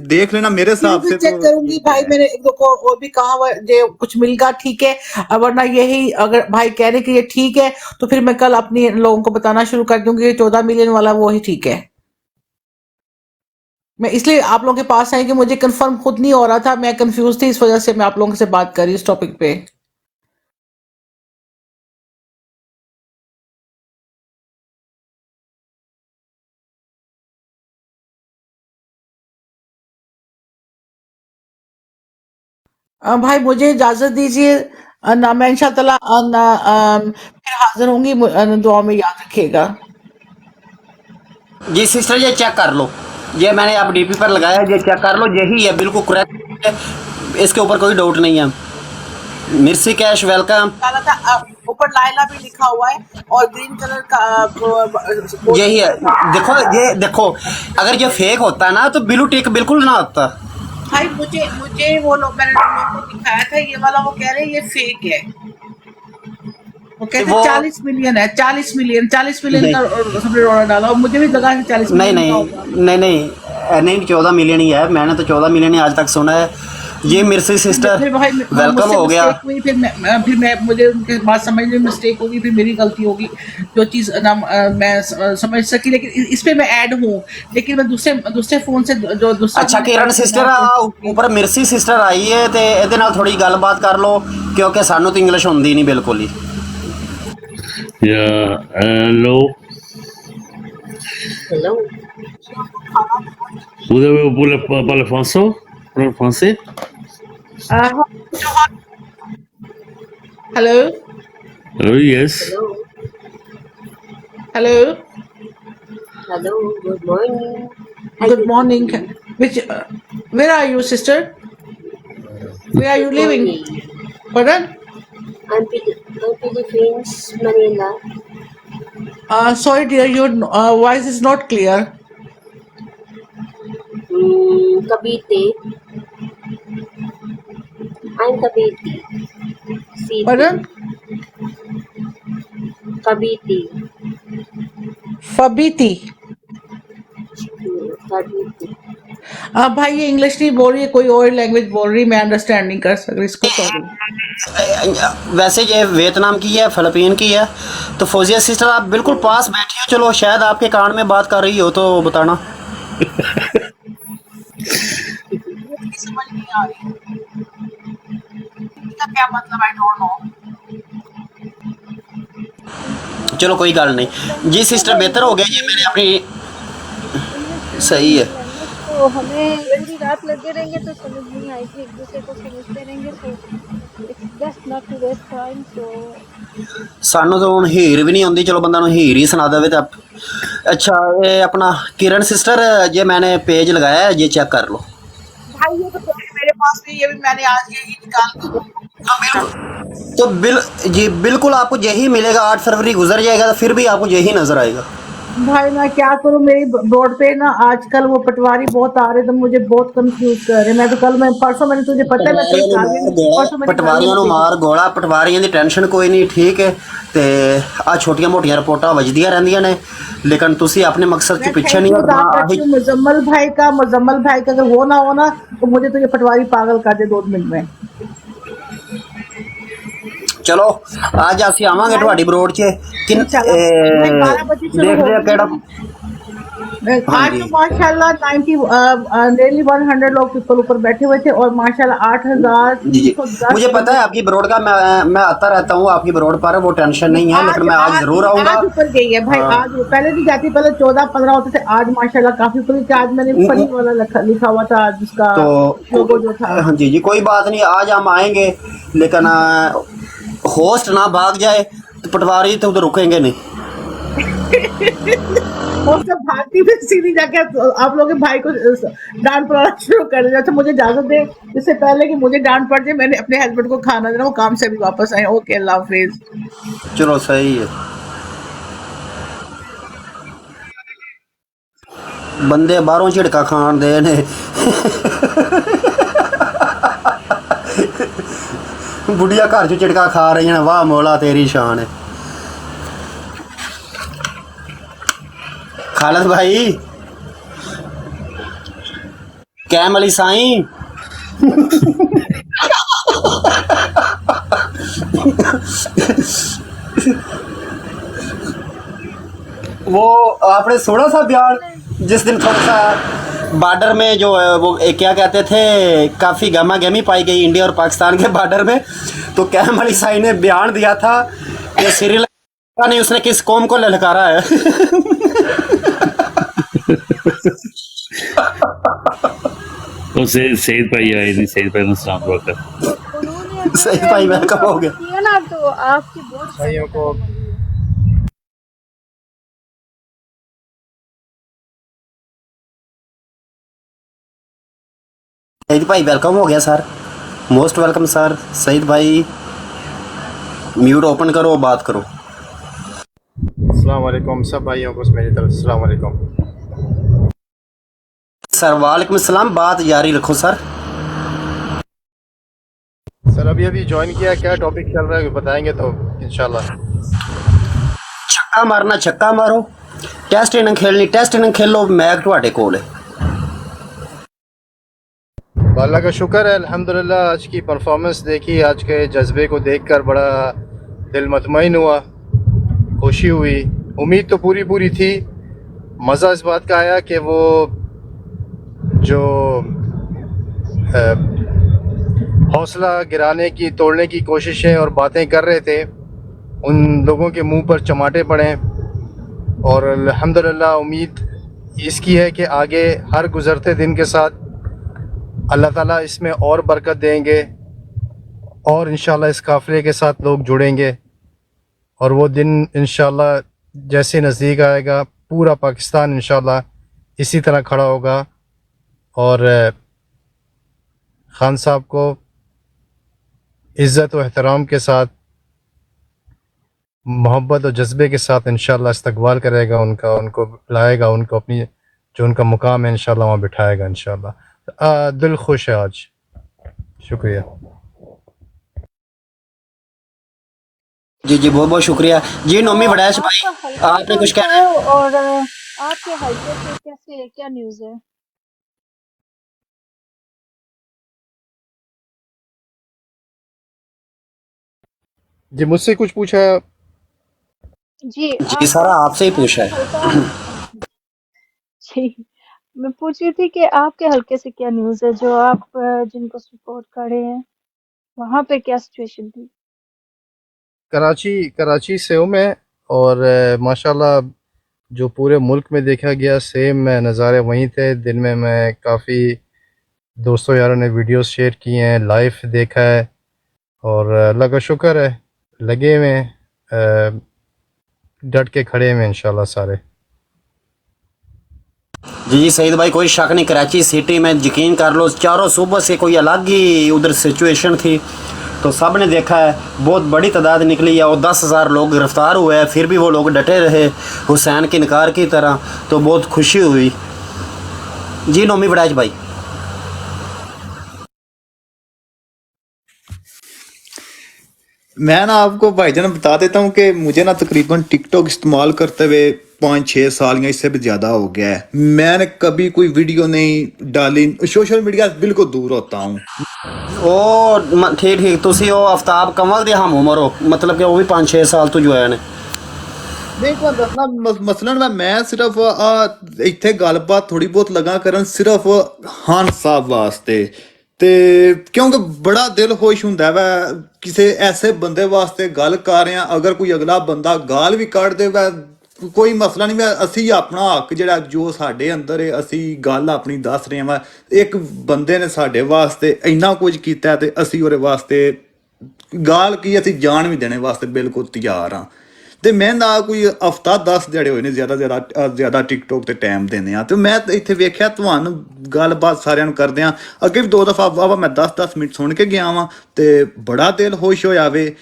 देख लेना, मेरे फिर हिसाब भी से चेक तो करूंगी ठीक भाई। है। मैंने एक दो को और भी कहा हुआ है, जे कुछ मिलगा ठीक है, वरना यही अगर भाई कह रहे कि ये ठीक है तो फिर मैं कल अपनी लोगों को बताना शुरू कर दूंगी ये 14 मिलियन वाला वो ही ठीक है। मैं इसलिए आप लोगों के पास आई कि मुझे कंफर्म खुद नहीं हो रहा था, मैं कंफ्यूज थी, इस वजह से मैं आप लोगों से बात कर रही हूँ इस टॉपिक पे। भाई मुझे इजाजत दीजिए, ना मैं इंशाल्लाह फिर हाजिर होंगी, दुआ में याद रखिएगा। जी सिस्टर ये चेक कर लो, ये मैंने आप डीपी पर लगाया, ये चेक कर लो, यही है बिल्कुल करेक्ट है, इसके ऊपर कोई डाउट नहीं है। मिर्सी कैश वेलकम। डाला था ऊपर लाइला भी लिखा हुआ है और ग्रीन कलर का यही है, देखो ये देखो, अगर ये फेक होता ना तो ब्लू टिक बिल्कुल ना होता। भाई मुझे मुझे वो लोग मैंने लोगों को दिखाया था ये वाला, वो कह रहे हैं ये फेक है। वो कहते वो 40 मिलियन है, 40 मिलियन का नहीं सबने रोना डाला और मुझे भी लगा कि 40 नहीं मिलियन का नहीं होगा। नहीं नहीं नहीं 14 मिलियन ही है, मैंने तो 14 मिलियन ही आज तक सुना है। ये मिर्सी सिस्टर फिर भाई वेलकम मुझसे हो गया। मिस्टेक हुई, फिर मैं मुझे उनके बात समझ में मिस्टेक होगी, फिर मेरी गलती होगी जो चीज़ ना मैं समझ सकी, लेकिन इस पे मैं ऐड हूँ, लेकिन मैं दूसरे दूसरे फोन से जो दूसरा अच्छा फोन किरण निकाल के सिस्टर डाल के ऊपर मिर्सी सिस्टर आई है ਤੇ ਇਹਦੇ ਨਾਲ ਥੋੜੀ ਗੱਲਬਾਤ ਕਰ ਲਓ ਕਿਉਂਕਿ ਸਾਨੂੰ ਤਾਂ ਇੰਗਲਿਸ਼ ਹੁੰਦੀ ਨਹੀਂ ਬਿਲਕੁਲ ਹੀ। Yeah, hello. Hello. Vous avez parler français? Parler français? Hello Hello, yes. Hello. Hello Hello. Good morning. Good morning. Which where are you sister, where are you Good living? morning. Pardon? I'm Philippines, Manila. Sorry dear, your voice is not clear. Cavite. I'm Cavite City. Pardon? Cavite. फबीती। Cavite. भाई ये इंग्लिश नहीं बोल रही है, कोई और लैंग्वेज बोल रही है, मैं अंडरस्टैंड नहीं कर सक रही इसको, सॉरी। वैसे ये वियतनाम की है, फिलिपीन की है। तो फौजिया सिस्टर आप बिल्कुल पास बैठी हो, चलो शायद आपके कान में बात कर रही हो तो बताना। समझ नहीं आ रही इसका क्या मतलब, आई डोंट नो। चलो कोई गल नहीं जी सिस्टर, बेहतर हो गया ये मैंने अपनी इंग्लिश सही है। लैंग्वेज तो हमें पूरी रात लगे रहेंगे तो समझ नहीं आएगी, एक दूसरे को समझते रहेंगे, तो it's best not to waste time. So ਸਾਨੂੰ ਤਾਂ ਹੁਣ ਹੀਰ ਵੀ ਨਹੀਂ ਆਉਂਦੀ, ਚਲੋ ਬੰਦਾ ਨੂੰ ਹੀਰ ਹੀ ਸੁਣਾ ਦੇਵੇ ਤਾਂ। अच्छा ये अपना किरण सिस्टर, ये मैंने पेज लगाया है, ये चेक कर लो। भाई ये तो मेरे पास भी, ये भी मैंने आज यही निकाल के तो जी बिल्कुल आपको यही मिलेगा। 8 फरवरी गुजर जाएगा तो फिर भी आपको यही नजर आएगा। भाई मैं क्या करूं, मेरी बोर्ड पे ना आजकल वो पटवारी बहुत आ रहे, तो मुझे बहुत कंफ्यूज कर रहे। मैं तो कल, मैं परसों, मैंने तुझे पता है मैं कल परसों मैंने ਪਟਵਾਰੀਆਂ ਨੂੰ ਮਾਰ ਗੋਲਾ, ਪਟਵਾਰੀਆਂ ਦੀ ਟੈਨਸ਼ਨ ਕੋਈ ਨਹੀਂ, ਠੀਕ ਹੈ। ਤੇ ਆ ਛੋਟੀਆਂ ਮੋਟੀਆਂ ਰਿਪੋਰਟਾਂ ਵੱਜਦੀਆਂ ਰਹਿੰਦੀਆਂ ਨੇ, लेकिन तुसी अपने मकसद के पीछे नहीं हटना। मुजम्मल भाई का अगर वो ना हो ना तो मुझे तो ये पटवारी पागल कर दे 2 मिनट में। चलो आज ਅਸੀਂ ਆਵਾਂਗੇ ਤੁਹਾਡੀ ਬਰੋਡ 'ਚ ਕਿ ਦੇਖਦੇ ਆ ਕਿਹੜਾ। आज तो माशाल्लाह 90 nearly 100 लोग पीपल ऊपर बैठे हुए थे और माशाल्लाह 8,000। जी जी मुझे पता है आपकी बरोड का, मैं आता रहता हूँ आपकी बरोड पर, वो टेंशन नहीं है, लेकिन मैं आज जरूर आऊंगा। आज ऊपर गई है भाई, आज पहले नहीं जाती, पहले 14-15 होते थे, आज माशाल्लाह काफी ऊपर थी। आज मैंने फनी वाला लिखा हुआ था जिसका लोगो जो था। हाँ जी जी कोई बात नहीं, आज हम आएंगे, लेकिन होस्ट ना भाग जाए पटवारी तो उधर रुकेंगे नहीं। वो सब भागती फिर सीधी जाके आप लोग के भाई को डांट पड़ाना शुरू कर दिया। तो मुझे इजाजत दे, इससे पहले कि मुझे डांट पड़ जाए मैंने अपने हस्बैंड को खाना देना, वो काम से भी वापस आए। ओके, अल्लाह हाफिज। चलो सही है। बंदे बाहरों झिड़का खान दे ने बुढ़िया घर चो झिड़का खा रही हैं। वाह मौला तेरी शान है। खालिद भाई कैम अली साईं वो आपने सुना सा बयान जिस दिन थोड़ा सा बॉर्डर में जो है वो क्या कहते थे, काफ़ी गहमा गहमी पाई गई इंडिया और पाकिस्तान के बॉर्डर में। तो कैम अली साईं ने बयान दिया था कि श्रीलंका ने उसने किस कौम को ललकारा है। तो सईद भाई आए नहीं, सईद भाई ने सलाम दुआ कर। उन्होंने सईद अगर भाई वेलकम हो गया। किया ना तो आपकी बहुत भाइयों को सईद भाई वेलकम हो गया sir, most welcome sir. Saeed भाई म्यूट ओपन करो, बात करो। अस्सलाम वालेकुम सब भाइयों को मेरी तरफ से अस्सलाम वालेकुम। सर वालेकुम सलाम, बात जारी रखो सर। सर अभी ज्वाइन किया, क्या टॉपिक चल रहा है बताएंगे तो इंशाल्लाह। छक्का मारना छक्का मारो, टेस्ट इनिंग खेलनी टेस्ट इनिंग खेलो, मैच तुहाडे कोल है। अल्लाह का शुक्र है अल्हम्दुलिल्लाह। आज की परफॉर्मेंस देखी, आज के जज्बे को देखकर बड़ा दिल मुतमईन हुआ, खुशी हुई। उम्मीद तो पूरी थी। मज़ा इस बात का आया कि वो जो हौसला गिराने की तोड़ने की कोशिशें और बातें कर रहे थे, उन लोगों के मुंह पर चमाटे पड़े। और अल्हम्दुलिल्लाह उम्मीद इसकी है कि आगे हर गुज़रते दिन के साथ अल्लाह ताला इसमें और बरकत देंगे और इंशाल्लाह इस काफ़िले के साथ लोग जुड़ेंगे। और वो दिन इंशाल्लाह जैसे नज़दीक आएगा पूरा पाकिस्तान इंशाल्लाह इसी तरह खड़ा होगा। और खान साहब को इज़्ज़त व एहतराम के साथ, मोहब्बत और जज्बे के साथ इंशाल्लाह इस्तकबाल करेगा उनका, उनको लाएगा, उनको अपनी जो उनका मुकाम है इंशाल्लाह वहाँ बिठाएगा इंशाल्लाह। दिल खुश है आज। शुक्रिया जी बहुत बहुत शुक्रिया जी। नोमी वड़ैश भाई आपका हल्का आपने कुछ कौन सा कहना है और आपके हल्के से कैसे क्या न्यूज़ है? जी। मुझसे कुछ पूछा है? जी जी सारा आपसे ही पूछा है। हल्का जी, मैं पूछ रही थी कि आपके हल्के से क्या न्यूज़ है, जो आप जिनको सपोर्ट कर रहे हैं, वहाँ पे क्या सिचुएशन थी? कराची से हूँ मैं। और माशाल्लाह जो पूरे मुल्क में देखा गया सेम नज़ारे वहीं थे। दिन में मैं काफ़ी दोस्तों यारों ने वीडियोस शेयर किए हैं, लाइव देखा है। और अल्लाह का शुक्र है लगे हुए हैं, डट के खड़े हुए इंशाल्लाह सारे। जी सईद भाई कोई शक नहीं, कराची सिटी में यकीन कर लो चारों सूबों से कोई अलग ही उधर सिचुएशन थी। तो सब ने देखा है, बहुत बड़ी तादाद निकली है और 10,000 लोग गिरफ़्तार हुए हैं, फिर भी वो लोग डटे रहे हुसैन के इनकार की तरह। तो बहुत खुशी हुई। जी नोमी वड़ैच भाई। मैं ना आपको भाईजान बता देता हूँ कि मुझे ना तकरीबन टिकटॉक इस्तेमाल करते हुए 5-6 साल या इससे भी ज़्यादा हो गया है। मैंने कभी कोई वीडियो नहीं डाली, सोशल मीडिया से बिल्कुल दूर होता हूँ। ओ ठीक ठीक, तुसी ओ आफ्ताब कंवल दे हम उम्र हो, मतलब कि वो भी 5-6 साल तो जो है ने। देखो दसना मसलन मैं सिर्फ इत्थे गलबात थोड़ी बहुत लगा करन सिर्फ खान साहब वास्ते, ते क्योंकि बड़ा दिल खुश हुंदा वै किसी ऐसे बंदे वास्ते गल कर रहे हैं। अगर कोई अगला बंदा गाल भी कढ़ दे वै कोई मसला नहीं, मैं असी अपना हक जिहड़ा जो साडे अंदर है असी गल अपनी दस रहे हैं। एक बंदे ने साडे वास्ते इन्ना कुछ कीता ते असी ओहदे वास्ते ਗਾਲ ਕੀ ਅਸੀਂ ਜਾਨ ਵੀ ਦੇਣੇ ਵਾਸਤੇ ਬਿਲਕੁਲ ਤਿਆਰ ਹਾਂ। ਤੇ ਮੈਂ ਨਾ ਕੋਈ ਹਫਤਾ 10 ਜਿਹੜੇ ਹੋਏ ਨੇ ਜ਼ਿਆਦਾ ਟਿਕਟੋਕ ਤੇ ਟਾਈਮ ਦਿੰਦੇ ਆ। ਤੇ ਮੈਂ ਇੱਥੇ ਵੇਖਿਆ ਤੁਹਾਨੂੰ ਗੱਲਬਾਤ ਸਾਰਿਆਂ ਨੂੰ ਕਰਦੇ ਆ, ਅੱਗੇ ਵੀ 2 ਦਫਾ ਵਾਵਾ ਮੈਂ 10-10 ਮਿੰਟ ਸੁਣ ਕੇ ਗਿਆ ਵਾਂ ਤੇ ਬੜਾ ਦਿਲ ਖੁਸ਼ ਹੋਇਆ ਵੇ।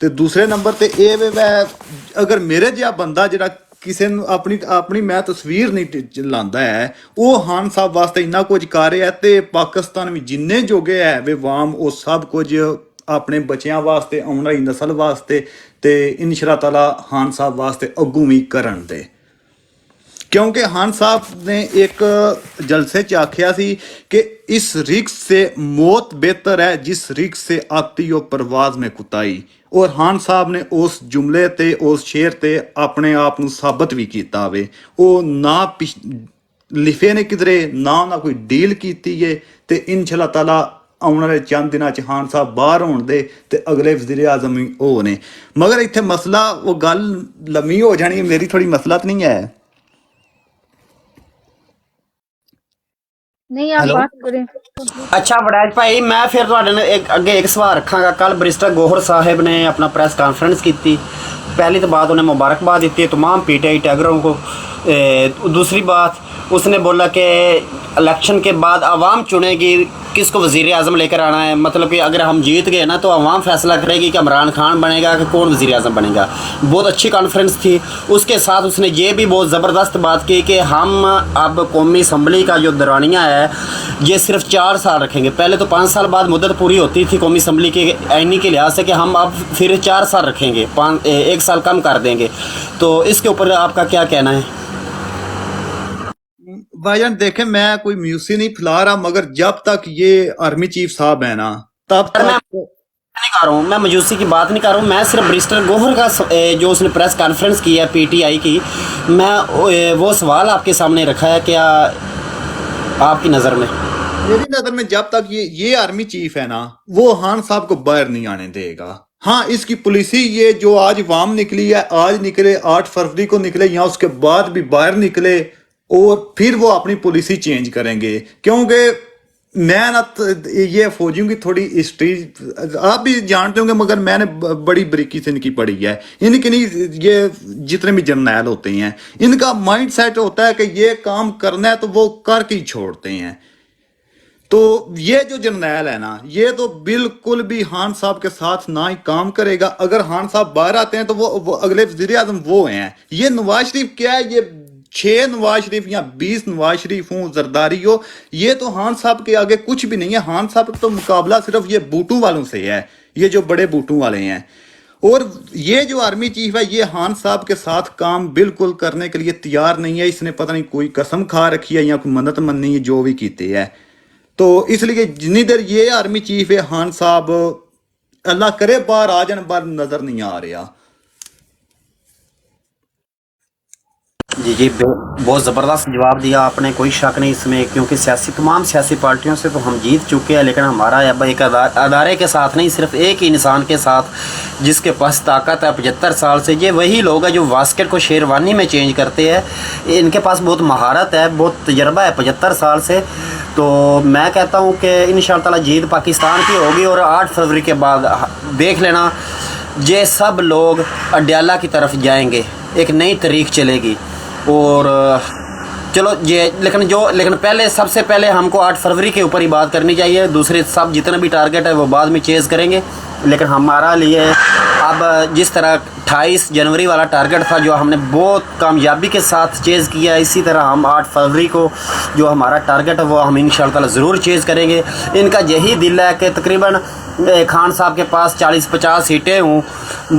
ਤੇ ਦੂਸਰੇ ਨੰਬਰ ਤੇ ਇਹ ਵੇ ਮੈਂ ਅਗਰ ਮੇਰੇ ਜਿਹਾ ਬੰਦਾ ਜਿਹੜਾ ਕਿਸੇ ਨੂੰ ਆਪਣੀ ਮੈਂ ਤਸਵੀਰ ਨਹੀਂ ਲਾਉਂਦਾ ਹੈ, ਉਹ ਖਾਨ ਸਾਹਿਬ ਵਾਸਤੇ ਇੰਨਾ ਕੁਝ ਕਰ ਰਿਹਾ ਤੇ ਪਾਕਿਸਤਾਨ ਵਿੱਚ ਜਿੰਨੇ ਜੋਗੇ ਹੈ ਵੇ ਵਾਮ ਉਹ ਸਭ ਕੁਝ ਆਪਣੇ ਬੱਚਿਆਂ ਵਾਸਤੇ, ਆਉਣ ਵਾਲੀ ਨਸਲ ਵਾਸਤੇ ਤੇ ਇਨਸ਼ਾ ਤਾਲਾ ਖਾਨ ਸਾਹਿਬ ਵਾਸਤੇ ਅੱਗੋਂ ਵੀ ਕਰਨ ਦੇ। क्योंकि खान साहब ने एक जलसे च आख्या सी कि इस रिक्स से मौत बेहतर है जिस रिक्स से आती हो परवाज में कुताई। और खान साहब ने उस जुमले ते उस शेर ते अपने आप नूं साबित भी कीता वे। वो ना लिखे ने किधरे ना कोई डील कीती है ते इंशाअल्लाह ताला आने वाले चंद दिनों च खान साहब बाहर होने दे ते अगले वज़ीर आज़म भी हो ने। मगर इत्थे मसला वो गल लम्मी हो जानी, मेरी थोड़ी मसला तो नहीं है। नहीं आप हेलो। बात करें। अच्छा वड़ैच भाई, मैं फिर तुहाडे नाल अगे एक सवाल रखांगा। कल बैरिस्टर गोहर साहिब ने अपना प्रेस कॉन्फ्रेंस की। पहली तो बात उन्हें मुबारकबाद दी तमाम PTI टैगरों को। दूसरी बात उसने बोला कि इलेक्शन के बाद आवाम चुनेगी किसको वज़ीर आज़म लेकर आना है। मतलब कि अगर हम जीत गए ना तो आवाम फैसला करेगी कि इमरान खान बनेगा कि कौन वज़ीर आज़म बनेगा। बहुत अच्छी कॉन्फ्रेंस थी। उसके साथ उसने ये भी बहुत ज़बरदस्त बात की कि हम अब कौमी असम्बली का जो दौरानिया है ये सिर्फ 4 साल रखेंगे। पहले तो 5 साल बाद मुद्दत पूरी होती थी कौमी असम्बली के आईनी के लिहाज से, कि हम अब फिर 4 साल रखेंगे, 1 साल कम कर देंगे। तो इसके ऊपर आपका क्या कहना है? भाईजान देखे, मैं कोई म्यूसी नहीं फैला रहा, मगर जब तक ये आर्मी चीफ साहब है ना तब मैं तक नहीं कर रहा हूँ, मैं मजूसी की बात नहीं कर रहा हूँ। मैं सिर्फ बैरिस्टर गोहर का जो उसने प्रेस कॉन्फ्रेंस की है PTI की, मैं वो सवाल आपके सामने रखा है। क्या आपकी नज़र में? मेरी नजर में जब तक ये आर्मी चीफ है ना वो खान साहब को बाहर नहीं आने देगा। हाँ, इसकी पॉलिसी ये जो आज वाम निकली है, आज निकले 8 फरवरी को निकले या उसके बाद भी बाहर निकले और फिर वो अपनी पॉलिसी चेंज करेंगे। क्योंकि मैं ना ये फौजियों की थोड़ी हिस्ट्री आप भी जानते होंगे, मगर मैंने बड़ी बारीकी से इनकी पढ़ी है। इनकी नहीं, ये जितने भी जर्नैल होते हैं इनका माइंड सेट होता है कि ये काम करना है तो वो करके ही छोड़ते हैं। तो ये जो जर्नैल है ना ये तो बिल्कुल भी खान साहब के साथ ना ही काम करेगा। अगर खान साहब बाहर आते हैं तो वो अगले वज़ीर आज़म वो हैं। ये नवाज शरीफ क्या है, ये 6 नवाज शरीफ या 20 नवाज शरीफ हो, जरदारी हो, ये तो खान साहब के आगे कुछ भी नहीं है। खान साहब तो मुकाबला सिर्फ ये बूटू वालों से है, ये जो बड़े बूटू वाले हैं। और ये जो आर्मी चीफ है ये खान साहब के साथ काम बिल्कुल करने के लिए तैयार नहीं है। इसने पता नहीं कोई कसम खा रखी है या कोई मन्नत मननी है, जो भी कीती है। तो इसलिए जितनी देर ये आर्मी चीफ है खान साहब अल्लाह करे बाहर आ जाने, बाहर नजर नहीं आ रहा। जी बहुत ज़बरदस्त जवाब दिया आपने, कोई शक नहीं इसमें। क्योंकि तमाम सियासी पार्टियों से तो हम जीत चुके हैं, लेकिन हमारा अब एक अदारे के साथ नहीं, सिर्फ एक ही इंसान के साथ जिसके पास ताकत है 75 साल से। ये वही लोग हैं जो बास्केट को शेरवानी में चेंज करते हैं। इनके पास बहुत महारत है, बहुत तजर्बा है 75 साल से। तो मैं कहता हूँ कि इंशाअल्लाह ताला जीत पाकिस्तान की होगी। और 8 फरवरी के बाद देख लेना ये सब लोग अड्याला की तरफ जाएंगे, एक नई तारीख चलेगी। और चलो ये लेकिन पहले सबसे पहले हमको 8 फरवरी के ऊपर ही बात करनी चाहिए। दूसरे सब जितना भी टारगेट है वो बाद में चेज़ करेंगे। लेकिन हमारा लिए अब जिस तरह 28 जनवरी वाला टारगेट था जो हमने बहुत कामयाबी के साथ चेज़ किया, इसी तरह हम 8 फरवरी को जो हमारा टारगेट है वो हम इंशाअल्लाह ताला ज़रूर चेज़ करेंगे। इनका यही दिल है कि तकरीबन खान साहब के पास 40-50 सीटें हों,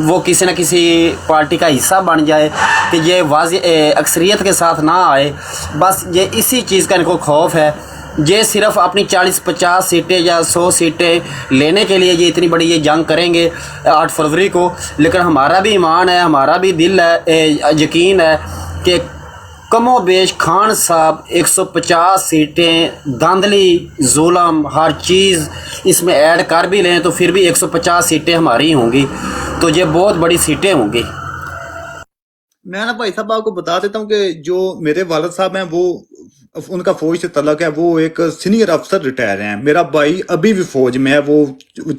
वो किसी न किसी पार्टी का हिस्सा बन जाए, कि ये अक्सरियत के साथ ना आए। बस ये इसी चीज़ का इनको खौफ है। ये सिर्फ अपनी 40-50 सीटें या 100 सीटें लेने के लिए ये इतनी बड़ी ये जंग करेंगे 8 फरवरी को। लेकिन हमारा भी ईमान है, हमारा भी दिल है, यकीन है कि कमो बेश खान साहब 150 सीटें धांधली जुल्म हर चीज़ इसमें ऐड कर भी लें तो फिर भी 150 सीटें हमारी होंगी। तो ये बहुत बड़ी सीटें होंगी। मैं ना भाई साहब आपको बता देता हूँ कि जो मेरे वालिद साहब हैं वो उनका फौज से तलक है, वो एक सीनियर अफसर रिटायर हैं। मेरा भाई अभी भी फौज में है, वो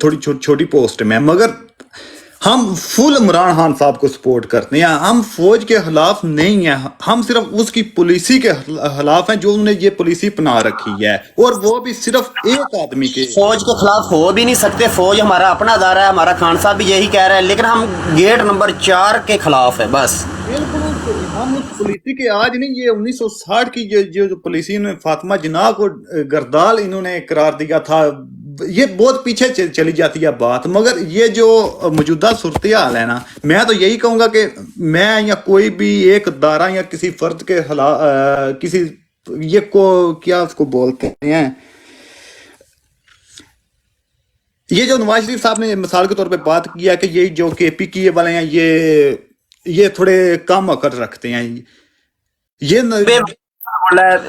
थोड़ी छोटी पोस्ट में है, मगर हम फुल इमरान खान साहब को सपोर्ट करते हैं। हम फौज के खिलाफ नहीं है, हम सिर्फ उसकी पॉलिसी के खिलाफ हैं जो उन्होंने ये पॉलिसी अपना रखी है, और वो भी सिर्फ एक आदमी के। फौज के खिलाफ हो भी नहीं सकते, फौज हमारा अपना अदारा है, हमारा खान साहब भी यही कह रहा है, लेकिन हम गेट नंबर 4 के खिलाफ है बस। बिल्कुल हम उस पॉलिसी के आज नहीं, ये 1960 की जो पॉलिसी इन्होंने फातिमा जिन्ना को गर्दाल इन्होंने करार दिया था, ये बहुत पीछे चली जाती है बात। मगर ये जो मौजूदा सूरत हाल है ना, मैं तो यही कहूंगा कि मैं या कोई भी एक दारा या किसी फर्द के खिलाफ किसी ये को क्या उसको बोलते हैं, ये जो नवाज शरीफ साहब ने मिसाल के तौर पे बात किया कि ये जो केपी की वाले हैं ये थोड़े कम अकड़ रखते हैं, ये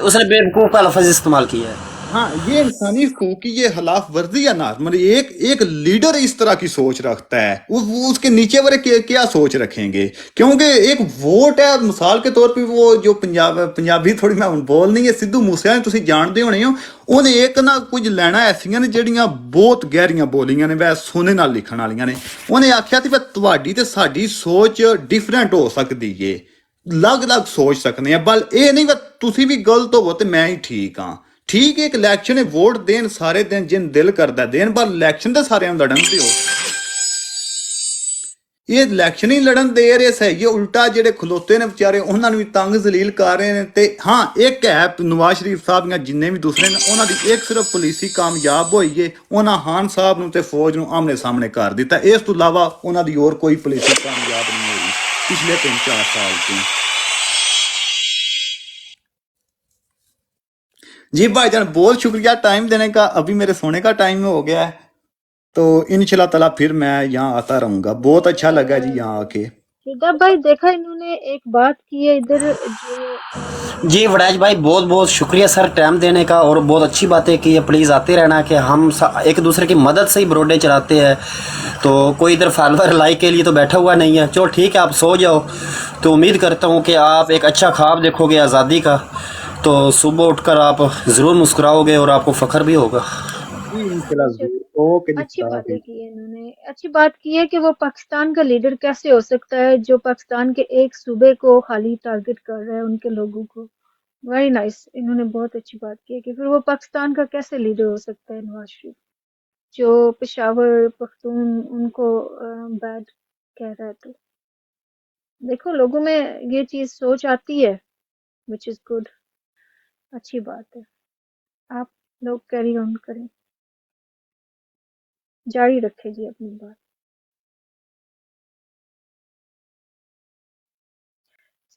उसने बेवकूफ का लफ्ज इस्तेमाल किया है। हाँ, ये इंसानी हकूक की ये खिलाफ वर्जी या ना, मतलब एक लीडर इस तरह की सोच रखता है, उसके नीचे वाले क्या सोच रखेंगे? क्योंकि एक वोट है, मिसाल के तौर पे वो जो पंजाबी थोड़ी मैं बोल नहीं है, सिद्धू मूसेवाले तुसी जानते होने हो, उन्हें एक ना कुछ लैना ऐसियां ने ਜਿਹੜੀਆਂ बहुत गहरियां बोलियां ने, वै सोने नाल लिखण वालियां ने। उन्हें आख्या कि तुहाडी ते साडी सोच डिफरेंट हो सकदी है, अलग-अलग सोच सकने हैं, बल ਇਹ नहीं वा तुसी भी गलत होवो ते मैं ही ठीक हाँ। ठीक है, एक इलेक्शन वोट देन सारे दिन जिन दिल करता देन, पर इलेक्शन तो सारे लड़न दियो। ये इलेक्शन ही लड़न दे रहे सही, ये उल्टा जेडे खलोते ने बेचारे उन्होंने भी तंग जलील कर रहे हैं। ते हाँ, एक है नवाज शरीफ साहब या जिन्ने भी दूसरे ने, उन्होंने एक सिर्फ पॉलिसी कामयाब हुई है, उन्होंने खान साहब नूं ते फौज नूं आमने सामने कर दिता। इस तो इलावा उन्होंने और कोई पॉलिसी कामयाब नहीं हुई पिछले 3-4 साल की। जी भाईजान, बहुत शुक्रिया टाइम देने का। अभी मेरे सोने का टाइम हो गया है, तो इंशाल्लाह ताला फिर मैं यहाँ आता रहूंगा। बहुत अच्छा लगा जी यहाँ आके। रिदा भाई, देखा इन्होंने एक बात की है इधर जो जी वड़ैच भाई, बहुत बहुत शुक्रिया सर टाइम देने का, और बहुत अच्छी बातें की है। प्लीज़ आते रहना कि हम एक दूसरे की मदद से ही ब्रोडे चलाते हैं, तो कोई इधर फॉलोअर लाइक के लिए तो बैठा हुआ नहीं है। चलो ठीक है, आप सो जाओ, तो उम्मीद करता हूँ कि आप एक अच्छा ख्वाब देखोगे आज़ादी का, तो सुबह उठकर आप ज़रूर मुस्कुराओगे और आपको फ़ख्र भी होगा। अच्छी बातें की है इन्होंने। अच्छी बात की है कि वो पाकिस्तान का लीडर कैसे हो सकता है जो पाकिस्तान के एक सूबे को खाली टारगेट कर रहा है, उनके लोगों को। वेरी नाइस, इन्होंने बहुत अच्छी बात की है कि फिर वो पाकिस्तान का कैसे लीडर हो सकता है नवाज शरीफ, जो पेशावर पख्तून उनको बैड कह रहा है। तो देखो, लोगों में ये चीज सोच आती है, विच इज गुड, अच्छी बात है। आप लोग कैरी ऑन करें, जारी रखें जी अपनी बात।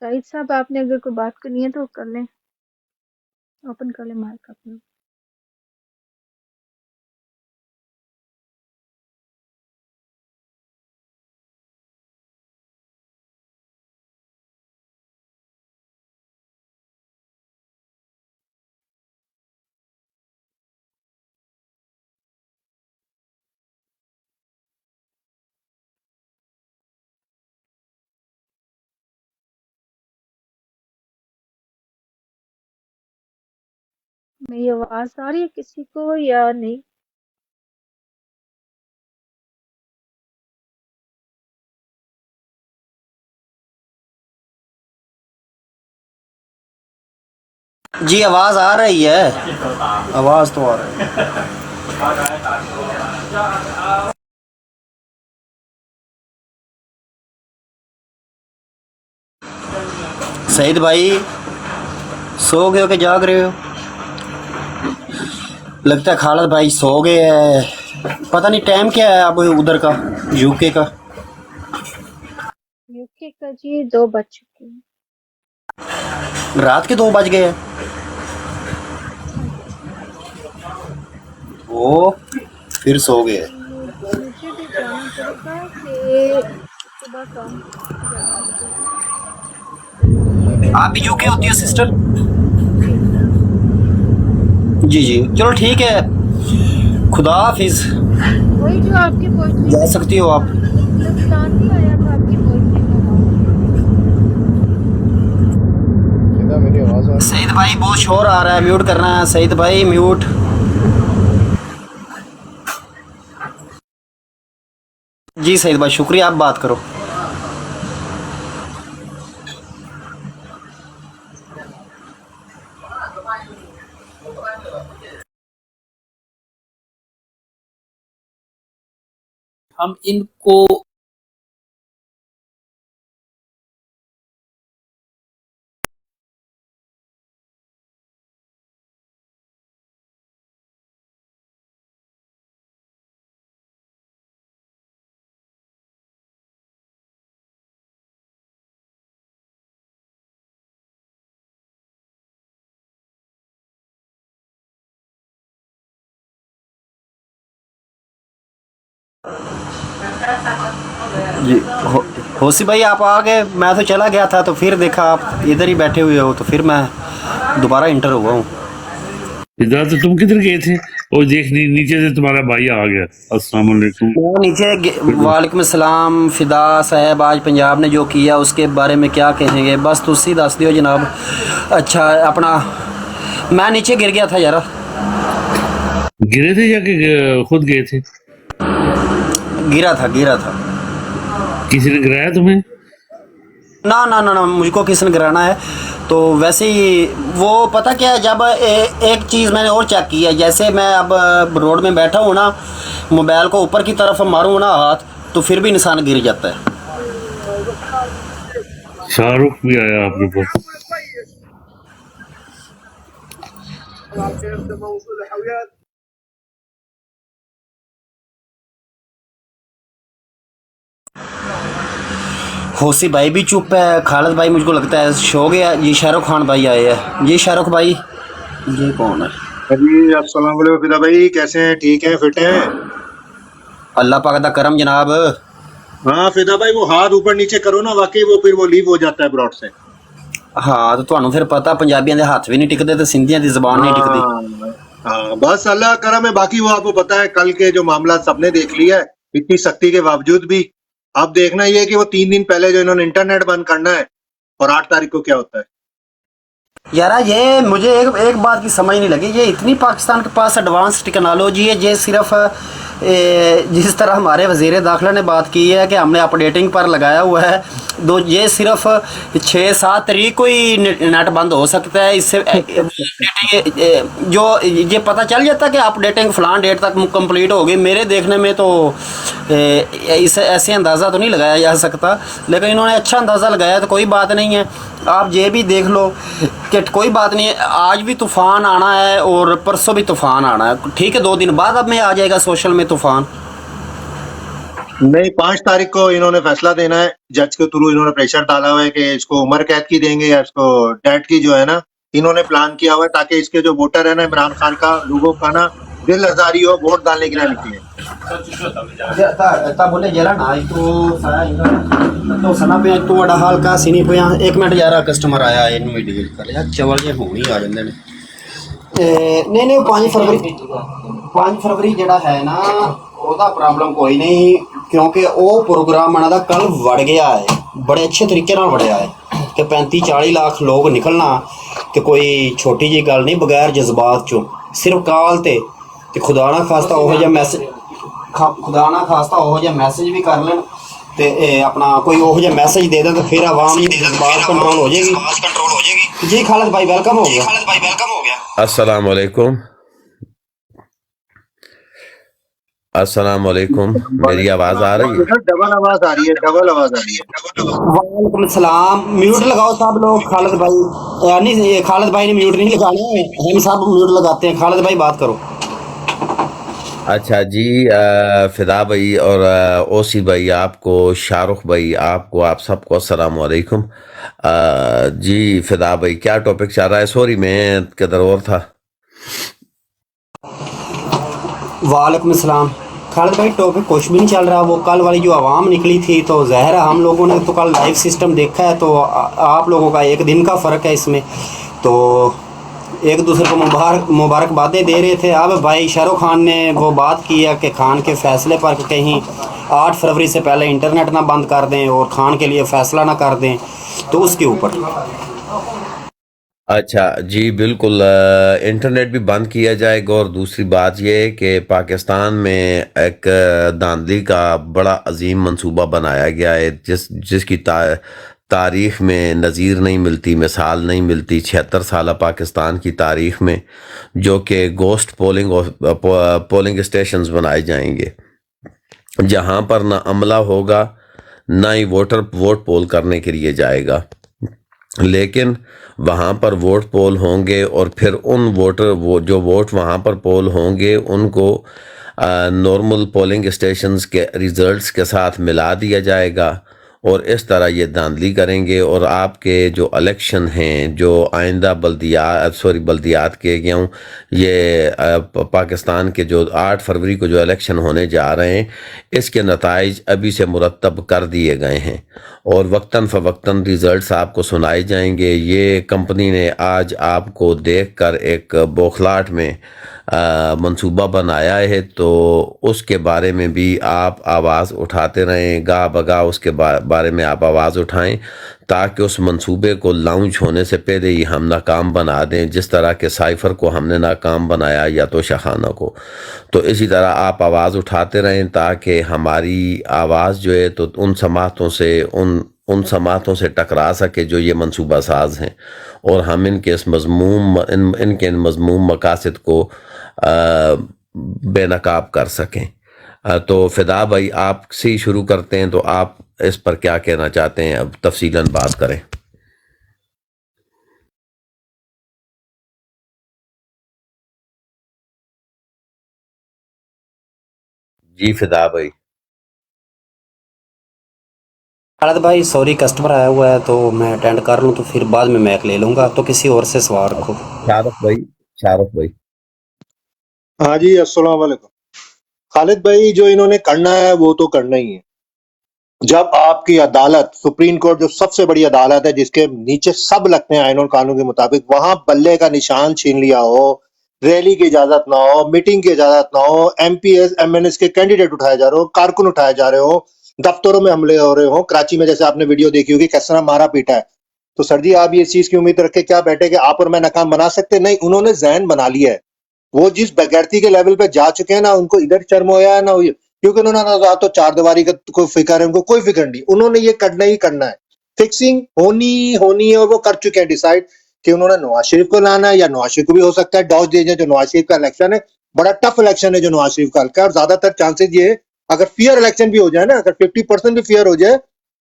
साहिद साहब, आपने अगर कोई बात करनी है तो कर लें, ओपन कर लें माइक अपना। मेरी आवाज आ रही है किसी को या नहीं? जी आवाज़ आ रही है, आवाज़ तो आ रही है। सईद भाई, सो गए हो कि जाग रहे हो? लगता है खालिद भाई सो गए हैं। पता नहीं टाइम क्या है अब उधर का, यूके का। यूके का जी 2 बज चुके हैं। रात के 2 बज गए हैं। ओ फिर सो गए। मुझे भी जाना पड़ेगा कि सुबह काम जाना होगा। आप भी यूके होती हो सिस्टर? जी जी, चलो ठीक है, खुदा हाफिज। वही जो आपकी पोइट्री जा सकती हो आप। हिंदुस्तान नहीं आया था आपकी पोइट्री में? मेरी आवाज़ आ रही सईद भाई बहुत शोर आ रहा है, म्यूट करना है सईद भाई, म्यूट। जी सईद भाई शुक्रिया, आप बात करो। हम इनको जी होसी भाई आप आ गए, मैं तो चला गया था तो फिर देखा आप इधर ही बैठे हुए हो, तो फिर मैं दोबारा इंटर हुआ हूँ। इधर तो तुम किधर गए थे? और देख नीचे से तुम्हारा भाई आ गया। अस्सलाम वालेकुम। वो नीचे वालेकुम सलाम। फिदा साहब आज पंजाब ने जो किया उसके बारे में क्या कहेंगे? बस तुसी दस दियो जनाब। अच्छा अपना मैं नीचे गिर गया था यार। गिरे थे या कि खुद गए थे? गिरा था। किसी ने गिराया तुम्हें? ना ना ना ना मुझको किसने गिराना है? तो वैसे ही वो पता क्या है, जब एक चीज़ मैंने और चेक की है, जैसे मैं अब रोड में बैठा हूँ ना, मोबाइल को ऊपर की तरफ मारूँ ना हाथ, तो फिर भी इंसान गिर जाता है। शाहरुख भी आया आपके पास। होसी भाई भी चुप है। खालिद भाई मुझको लगता है सो गया। ये शाहरुख खान भाई आए हैं। ये शाहरुख भाई, ये कौन है? जी अस्सलाम वालेकुम फिदा भाई, कैसे हैं? ठीक हैं, फिट हैं? अल्लाह पाक दा करम जनाब। हाँ फिदा भाई वो हाथ ऊपर नीचे करो ना, वाकई वो फिर वो लीव हो जाता है ब्रॉड से। हाँ तो ਤੁਹਾਨੂੰ फिर पता पंजाबियों के हाथ भी नहीं टिकते तो सिंधियों की जबान नहीं टिकती। हाँ बस अल्लाह करम है। बाकी वो आपको पता है कल के जो मामला सबने देख लिया है, इतनी सख्ती के बावजूद भी। अब देखना ये है कि वो 3 दिन पहले जो इन्होंने इंटरनेट बंद करना है और 8 तारीख को क्या होता है। यार ये मुझे एक बात की समझ नहीं लगी, ये इतनी पाकिस्तान के पास एडवांस टेक्नोलॉजी है, ये सिर्फ जिस तरह हमारे वज़ीर दाखिला ने बात की है कि हमने अपडेटिंग पर लगाया हुआ है, दो ये सिर्फ 6-7 तारीख को ही नेट बंद हो सकता है। इससे जो ये पता चल जाता है कि अपडेटिंग फ़लान डेट तक कंप्लीट हो गई। मेरे देखने में तो इसे ऐसे अंदाज़ा तो नहीं लगाया जा सकता, लेकिन इन्होंने अच्छा अंदाज़ा लगाया तो कोई बात नहीं है। आप ये भी देख लो कि कोई बात नहीं है, आज भी तूफ़ान आना है और परसों भी तूफ़ान आना है। ठीक है 2 दिन बाद अब में आ जाएगा सोशल में तूफ़ान। नहीं 5 तारीख को इन्होंने फैसला देना है। जज के थ्रू इन्होंने प्रेशर डाला हुआ है कि इसको उम्र कैद की देंगे या इसको डेथ की जो है ना, इन्होंने प्लान किया हुआ है ताकि इसके जो वोटर है ना इमरान खान का, लोगों का ना दिल आजारी हो, वोट डालने के लिए निकले। बोले जरा ना तो सना पे तू बड़ा हाल का सीनी पे 1 मिनट यार कस्टमर आया है इनू डील कर यार चवल जे होनी आ जांदे ने। नहीं 5 फरवरी जड़ा है ना ओदा प्रॉब्लम कोई नहीं, क्योंकि वो प्रोग्राम बना दा कल वड़ गया है, बड़े अच्छे तरीके नाल वड़िया है कि 35-40 लाख लोग निकलना कि कोई छोटी जी गल नहीं, बगैर जज्बात चो सिर्फ काल ते खुदा ना खास्ता ओहो जिहा मैसेज भी कर लेन ते अपना कोई ओहो जिहा मैसेज दे दें तो फिर आवाम जज्बात कंट्रोल हो जाएगी। जी खालिद भाई वेलकम हो गया। अस्सलाम वालेकुम। अस्सलाम वालेकुम। मेरी आवाज आ रही है? डबल आवाज आ रही है। वालेकुम सलाम। म्यूट लगाओ सब लोग। खालिद भाई नहीं, खालिद भाई ने म्यूट नहीं लगाना, हम सब म्यूट लगाते हैं। खालिद भाई बात करो। अच्छा जी फिदा भाई और ओसी भाई, आपको शाहरुख भाई, आपको आप सबको अस्सलाम वालेकुम। जी फिदा भाई क्या टॉपिक चल रहा है? सॉरी मैं किधर और था। वालेकुम सलाम। खालिद भाई टॉपिक कुछ भी नहीं चल रहा, वो कल वाली जो आवाम निकली थी तो ज़ाहिर है हम लोगों ने तो कल लाइव सिस्टम देखा है, तो आप लोगों का 1 दिन का फ़र्क है इसमें, तो एक दूसरे को मुबारकबादें दे रहे थे। अब भाई शाहरुख खान ने वो बात की है कि खान के फ़ैसले पर कहीं 8 फरवरी से पहले इंटरनेट ना बंद कर दें और खान के लिए फ़ैसला ना कर दें, तो उसके ऊपर अच्छा जी, बिल्कुल। इंटरनेट भी बंद किया जाएगा। और दूसरी बात यह है कि पाकिस्तान में एक धांधली का बड़ा अजीम मंसूबा बनाया गया है, जिसकी तारीख में नज़ीर नहीं मिलती, मिसाल नहीं मिलती 76 साल पाकिस्तान की तारीख में, जो कि गोस्ट पोलिंग स्टेशंस बनाए जाएंगे, जहां पर ना अमला होगा, ना ही वोटर वोट पोल करने के लिए जाएगा, लेकिन वहाँ पर वोट पोल होंगे और फिर उन जो वोट वहाँ पर पोल होंगे उनको नॉर्मल पोलिंग स्टेशंस के रिजल्ट्स के साथ मिला दिया जाएगा। और इस तरह ये धांधली करेंगे और आपके जो इलेक्शन हैं, जो आइंदा बल्दियात के क्यों ये पाकिस्तान के जो 8 फरवरी को जो इलेक्शन होने जा रहे हैं, इसके नताइज अभी से मुरतब कर दिए गए हैं और वक्तन फ़वक्तन रिज़ल्ट्स आपको सुनाए जाएंगे। ये कंपनी ने आज आपको देखकर एक बौखलाहट में मंसूबा बनाया है, तो उसके बारे में भी आप आवाज़ उठाते रहें, गा बगा उसके बारे में आप आवाज़ उठाएं, ताकि उस मंसूबे को लॉन्च होने से पहले ही हम नाकाम बना दें, जिस तरह के साइफर को हमने नाकाम बनाया या तो शहाना को। तो इसी तरह आप आवाज़ उठाते रहें ताकि हमारी आवाज़ जो है तो उन समातों से टकरा सके जो ये मंसूबा साज हैं, और हम इनके इनके मज़मूम मकासद को बेनकाब कर सकें। तो फिदा भाई, आपसे ही शुरू करते हैं, तो आप इस पर क्या कहना चाहते हैं? अब तफसीलन बात करें। जी फिदा भाई। खालिद भाई सॉरी, कस्टमर आया हुआ है तो मैं अटेंड कर लूँ, तो फिर बाद में मैक ले लूँगा, तो किसी और से सवाल रखो। शारुख भाई। हाँ जी, अस्सलाम वालेकुम। खालिद भाई, जो इन्होंने करना है वो तो करना ही है। जब आपकी अदालत, सुप्रीम कोर्ट जो सबसे बड़ी अदालत है, जिसके नीचे सब लगते हैं आईन और कानून के मुताबिक, वहां बल्ले का निशान छीन लिया हो, रैली की इजाजत ना हो, मीटिंग की इजाजत ना हो, एमपीएस एमएनएस के कैंडिडेट उठाए जा रहे हो, कारकुन उठाए जा रहे हो, दफ्तरों में हमले हो रहे हो, कराची में जैसे आपने वीडियो देखी होगी किस तरह मारा पीटा है, तो सर जी आप ये चीज की उम्मीद रख के क्या बैठे कि आप और मैं नाकाम बना सकते? नहीं, उन्होंने जहन बना लिया है। वो जिस बेगैरती के लेवल पे जा चुके हैं ना, उनको इधर शर्म होया है ना, क्योंकि उन्होंने ना तो चार दीवारी का कोई फिक्र है, उनको कोई फिक्र नहीं, उन्होंने ये करना ही करना है, फिक्सिंग होनी है, और वो कर चुके हैं डिसाइड कि उन्होंने नवाज शरीफ को लाना है, या नवाज शरीफ को भी हो सकता है डॉज दे जाए। जो नवाज शरीफ का इलेक्शन है बड़ा टफ इलेक्शन है जो नवाज शरीफ का हल्का है, और ज्यादातर चांसेस ये है अगर फेयर इलेक्शन भी हो जाए ना, अगर 50% भी फेयर हो जाए,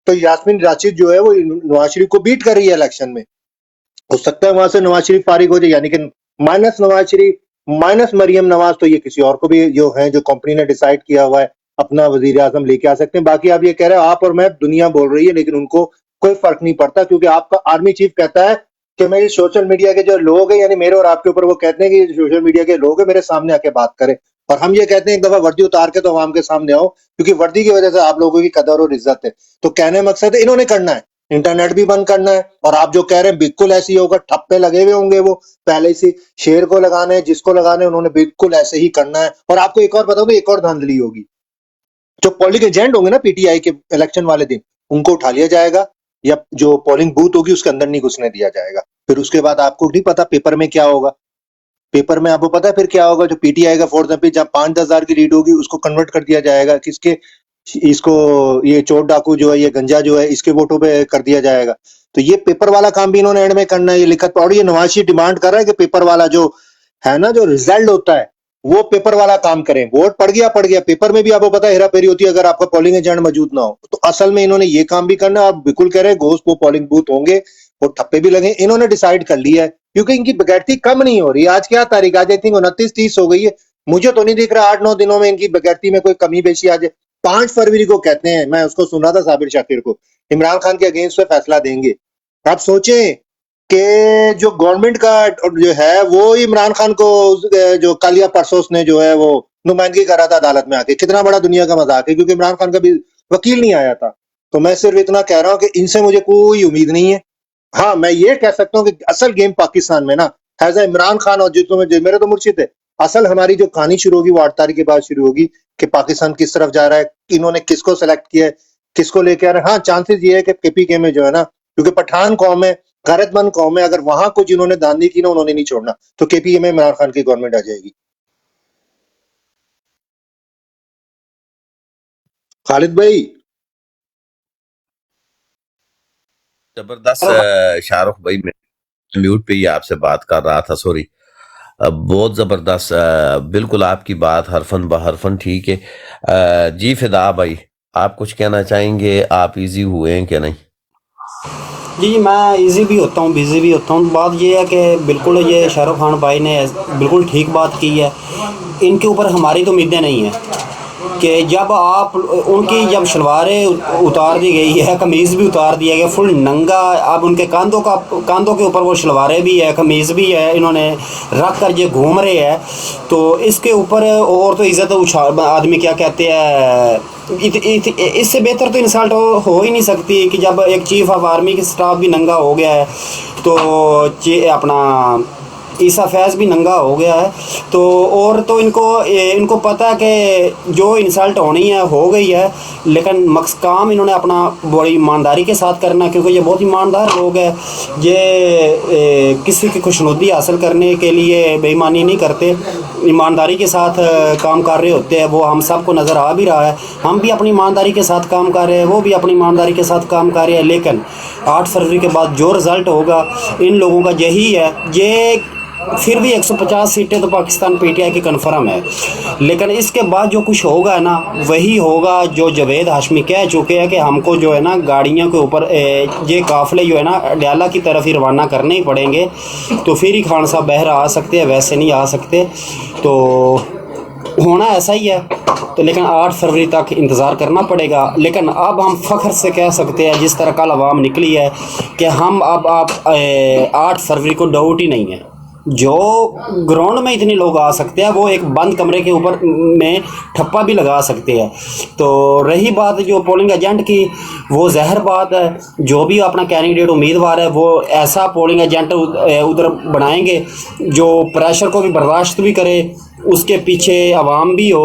तो यास्मीन राशिद जो है वो नवाज शरीफ को बीट कर रही है इलेक्शन में, हो सकता है वहां से नवाज शरीफ फारिग हो जाए, यानी कि माइनस नवाज शरीफ माइनस मरियम नवाज, तो ये किसी और को भी जो है, जो कंपनी ने डिसाइड किया हुआ है, अपना वजीर आजम लेके आ सकते हैं। बाकी आप ये कह रहे हो आप और मैं, दुनिया बोल रही है, लेकिन उनको कोई फर्क नहीं पड़ता, क्योंकि आपका आर्मी चीफ कहता है कि मैं सोशल मीडिया के जो लोग हैं, यानी मेरे और आपके ऊपर, वो कहते हैं कि सोशल मीडिया के लोग हैं मेरे सामने आके बात करें, और हम ये कहते हैं एक दफा वर्दी उतार के तो आवाम के सामने आओ, क्योंकि वर्दी की वजह से आप लोगों की कदर और इज्जत है। तो कहने मकसद है इन्होंने करना है, इंटरनेट भी बंद करना है, और आप जो कह रहे हैं बिल्कुल ऐसे ही होगा, ठप्पे लगे हुए होंगे, वो पहले से शेर को लगाने जिसको लगाने, उन्होंने बिल्कुल ऐसे ही करना है। और आपको एक और बताऊं, एक और धांधली होगी, जो पोलिंग एजेंट होंगे ना पीटीआई के इलेक्शन वाले दिन, उनको उठा लिया जाएगा, या जो पोलिंग बूथ होगी उसके अंदर नहीं घुसने दिया जाएगा। फिर उसके बाद आपको नहीं पता पेपर में क्या होगा, पेपर में आपको पता है फिर क्या होगा, जो पीटीआई का फोर्थ एमपी जहां 5-10 हजार की लीड होगी, उसको कन्वर्ट कर दिया जाएगा किसके, इसको, ये चोर डाकू जो है, ये गंजा जो है, इसके वोटों पे कर दिया जाएगा। तो ये पेपर वाला काम भी इन्होंने एंड में करना है, ये लिखत पर, और ये नवाज शरीफ डिमांड कर रहा है कि पेपर वाला जो है ना, जो रिजल्ट होता है, वो पेपर वाला काम करें। वोट पड़ गया, पेपर में भी आपको पता है हेरा फेरी होती है अगर आपका पोलिंग एजेंट मौजूद ना हो। तो असल में इन्होंने ये काम भी करना है। आप बिल्कुल कह रहे हैं घोष वो पोलिंग बूथ होंगे और ठप्पे भी लगे, इन्होंने डिसाइड कर लिया है, क्योंकि इनकी बेगैरती कम नहीं हो रही। आज क्या तारीख, आज आई थिंक 29-30 हो गई है, मुझे तो नहीं दिख रहा 8-9 दिनों में इनकी बेगैरती में कोई कमी बेशी। आज 5 फरवरी को कहते हैं, मैं उसको सुन रहा था साबिर शाकिर को, इमरान खान के अगेंस्ट में फैसला देंगे। आप सोचें कि जो गवर्नमेंट का जो है वो इमरान खान को जो कल या परसों उसने जो है वो नुमाइंदगी कर रहा था अदालत में आके, कितना बड़ा दुनिया का मजाक है, क्योंकि इमरान खान का भी वकील नहीं आया था। तो मैं सिर्फ इतना कह रहा हूँ कि इनसे मुझे कोई उम्मीद नहीं है। हाँ, मैं ये कह सकता हूँ कि असल गेम पाकिस्तान में ना हैज इमरान खान और जितों में मेरे तो मुर्शिद है, असल हमारी जो कहानी शुरू होगी वो 8 तारीख के बाद शुरू होगी कि पाकिस्तान किस तरफ जा रहा है, इन्होंने किसको सेलेक्ट किया है, किसको लेके आ रहे हैं। हाँ, चांसेस ये है कि केपीके में जो है ना, क्योंकि पठान कौम है, गैरतमंद कौम है, अगर वहां को जिन्होंने दानी की ना उन्होंने नहीं छोड़ना, तो केपीए में इमरान खान की गवर्नमेंट आ जाएगी। खालिद भाई, जबरदस्त शाहरुख भाई, मैं म्यूट पे ही आपसे बात कर रहा था, सॉरी। बहुत जबरदस्त, बिल्कुल आपकी बात हरफन बहरफन ठीक है। जी फिदा भाई, आप कुछ कहना चाहेंगे? आप इजी हुए हैं क्या नहीं? जी मैं इजी भी होता हूँ, बिजी भी होता हूँ। बात ये है कि बिल्कुल ये शाहरुख खान भाई ने बिल्कुल ठीक बात की है। इनके ऊपर हमारी तो उम्मीदें नहीं हैं कि जब आप उनकी जब शलवारें उतार दी गई है, कमीज़ भी उतार दिया गया, फुल नंगा। अब उनके कांधों के ऊपर वो शलवारें भी है, कमीज़ भी है, इन्होंने रख कर ये घूम रहे हैं। तो इसके ऊपर और तो इज़्ज़त उछाल, आदमी क्या कहते हैं, इससे बेहतर तो इंसल्ट हो ही नहीं सकती कि जब एक चीफ ऑफ आर्मी की स्टाफ भी नंगा हो गया है, तो अपना ईसा फैज़ भी नंगा हो गया है। तो और तो इनको पता है कि जो इंसल्ट होनी है हो गई है, लेकिन काम इन्होंने अपना बड़ी ईमानदारी के साथ करना, क्योंकि ये बहुत ईमानदार लोग हैं। ये किसी की खुशनुदी हासिल करने के लिए बेईमानी नहीं करते, ईमानदारी के साथ काम कर रहे होते हैं। वो हम सबको नज़र आ भी रहा है, हम भी अपनी ईमानदारी के साथ काम कर रहे हैं, वो भी अपनी ईमानदारी के साथ काम कर रहे हैं। लेकिन 8 फरवरी के बाद जो रिज़ल्ट होगा इन लोगों का यही है। ये फिर भी 150 सीटें तो पाकिस्तान पीटीआई की कन्फर्म है, लेकिन इसके बाद जो कुछ होगा ना वही होगा जो जावेद हाशमी कह चुके हैं कि हमको जो है ना गाड़ियों के ऊपर ये काफ़िले जो है ना अडयाला की तरफ ही रवाना करने ही पड़ेंगे। तो फिर ही खान साहब बहरा आ सकते हैं, वैसे नहीं आ सकते। तो होना ऐसा ही है। तो लेकिन 8 फरवरी तक इंतज़ार करना पड़ेगा। लेकिन अब हम फ़ख्र से कह सकते हैं, जिस तरह कल आवाम निकली है, कि हम अब 8 फरवरी को डाउट ही नहीं है। जो ग्राउंड में इतने लोग आ सकते हैं, वो एक बंद कमरे के ऊपर में ठप्पा भी लगा सकते हैं। तो रही बात जो पोलिंग एजेंट की, वो ज़हर बात है। जो भी अपना कैंडिडेट उम्मीदवार है वो ऐसा पोलिंग एजेंट उधर बनाएंगे जो प्रेशर को भी बर्दाश्त भी करे, उसके पीछे आवाम भी हो।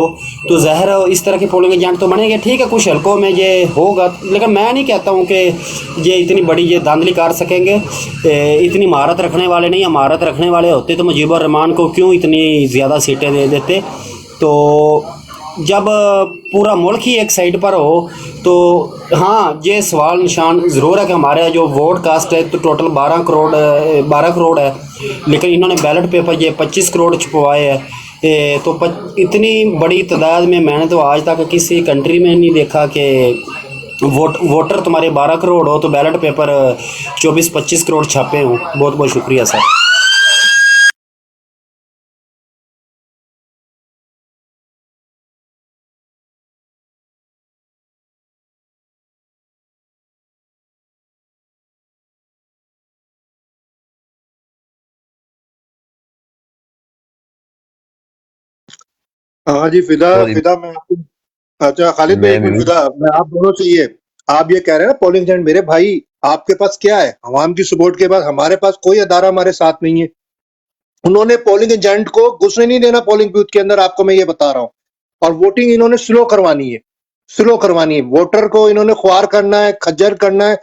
तो ज़हर इस तरह के पोलिंग एजेंट तो बनेंगे। ठीक है, कुछ हल्कों में ये होगा, लेकिन मैं नहीं कहता हूँ कि ये इतनी बड़ी ये धांधली कर सकेंगे। इतनी महारत रखने वाले नहीं, महारत रखने वाले होते तो मुजीबुर रहमान को क्यों इतनी ज़्यादा सीटें दे देते। तो जब पूरा मुल्क ही एक साइड पर हो तो हाँ, ये सवाल निशान ज़रूर है कि हमारे जो वोट कास्ट है तो टोटल 12 करोड़ है, लेकिन इन्होंने बैलेट पेपर ये 25 करोड़ छपवाए हैं। तो इतनी बड़ी तादाद में मैंने तो आज तक किसी कंट्री में नहीं देखा कि वोटर तुम्हारे 12 करोड़ हो तो बैलेट पेपर 24-25 करोड़ छापे हों। बहुत बहुत शुक्रिया सर। हाँ जी फिदा, सॉरी, मैं आपको, अच्छा खालिद भाई मैं एक मिनट, म्यूट। फिदा मैं आप दोनों से ये, आप ये कह रहे हैं ना पोलिंग एजेंट, मेरे भाई आपके पास क्या है? अवाम की सपोर्ट के बाद हमारे पास कोई अदारा हमारे साथ नहीं है। उन्होंने पोलिंग एजेंट को घुसने नहीं देना पोलिंग बूथ के अंदर, आपको मैं ये बता रहा हूँ। और वोटिंग इन्होंने स्लो करवानी है, स्लो करवानी है। वोटर को इन्होंने ख्वार करना है, खज्जर करना है।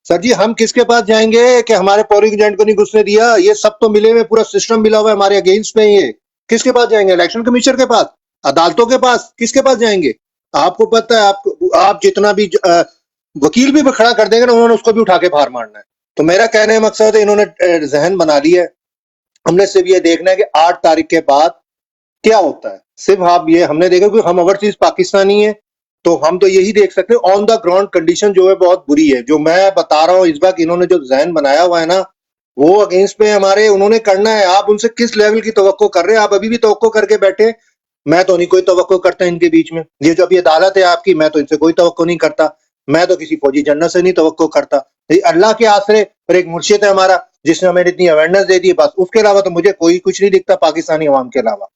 सर जी, हम किसके पास जाएंगे कि हमारे पोलिंग एजेंट को नहीं घुसने दिया? ये सब तो मिले हुए, पूरा सिस्टम मिला हुआ है हमारे अगेंस्ट में। ये किसके पास जाएंगे? इलेक्शन कमीशन के पास, अदालतों के पास, किसके पास जाएंगे? आपको पता है, आप जितना भी वकील भी खड़ा कर देंगे ना, उन्होंने उसको भी उठा के बाहर मारना है। तो मेरा कहने का मकसद है, इन्होंने जहन बना लिया है। हमने सिर्फ ये देखना है कि 8 तारीख के बाद क्या होता है। सिर्फ आप ये हमने देखा कि हम ओवरसीज पाकिस्तानी है, तो हम तो यही देख सकते हैं। ऑन द ग्राउंड कंडीशन जो है बहुत बुरी है। जो मैं बता रहा हूँ इस बार, इन्होंने जो जहन बनाया हुआ है ना, वो अगेंस्ट में हमारे उन्होंने करना है। आप उनसे किस लेवल की तवक्को कर रहे हैं? आप अभी भी तवक्को करके बैठे। मैं तो नहीं कोई तवक्को करता इनके बीच में। ये जो अभी अदालत है आपकी, मैं तो इनसे कोई तवक्को नहीं करता। मैं तो किसी फौजी जनरल से नहीं तवक्को करता। ये अल्लाह के आसरे पर एक मुर्शिद है हमारा, जिसने हमें इतनी अवेयरनेस दे दी, बस। उसके अलावा तो मुझे कोई कुछ नहीं दिखता पाकिस्तानी अवाम के अलावा।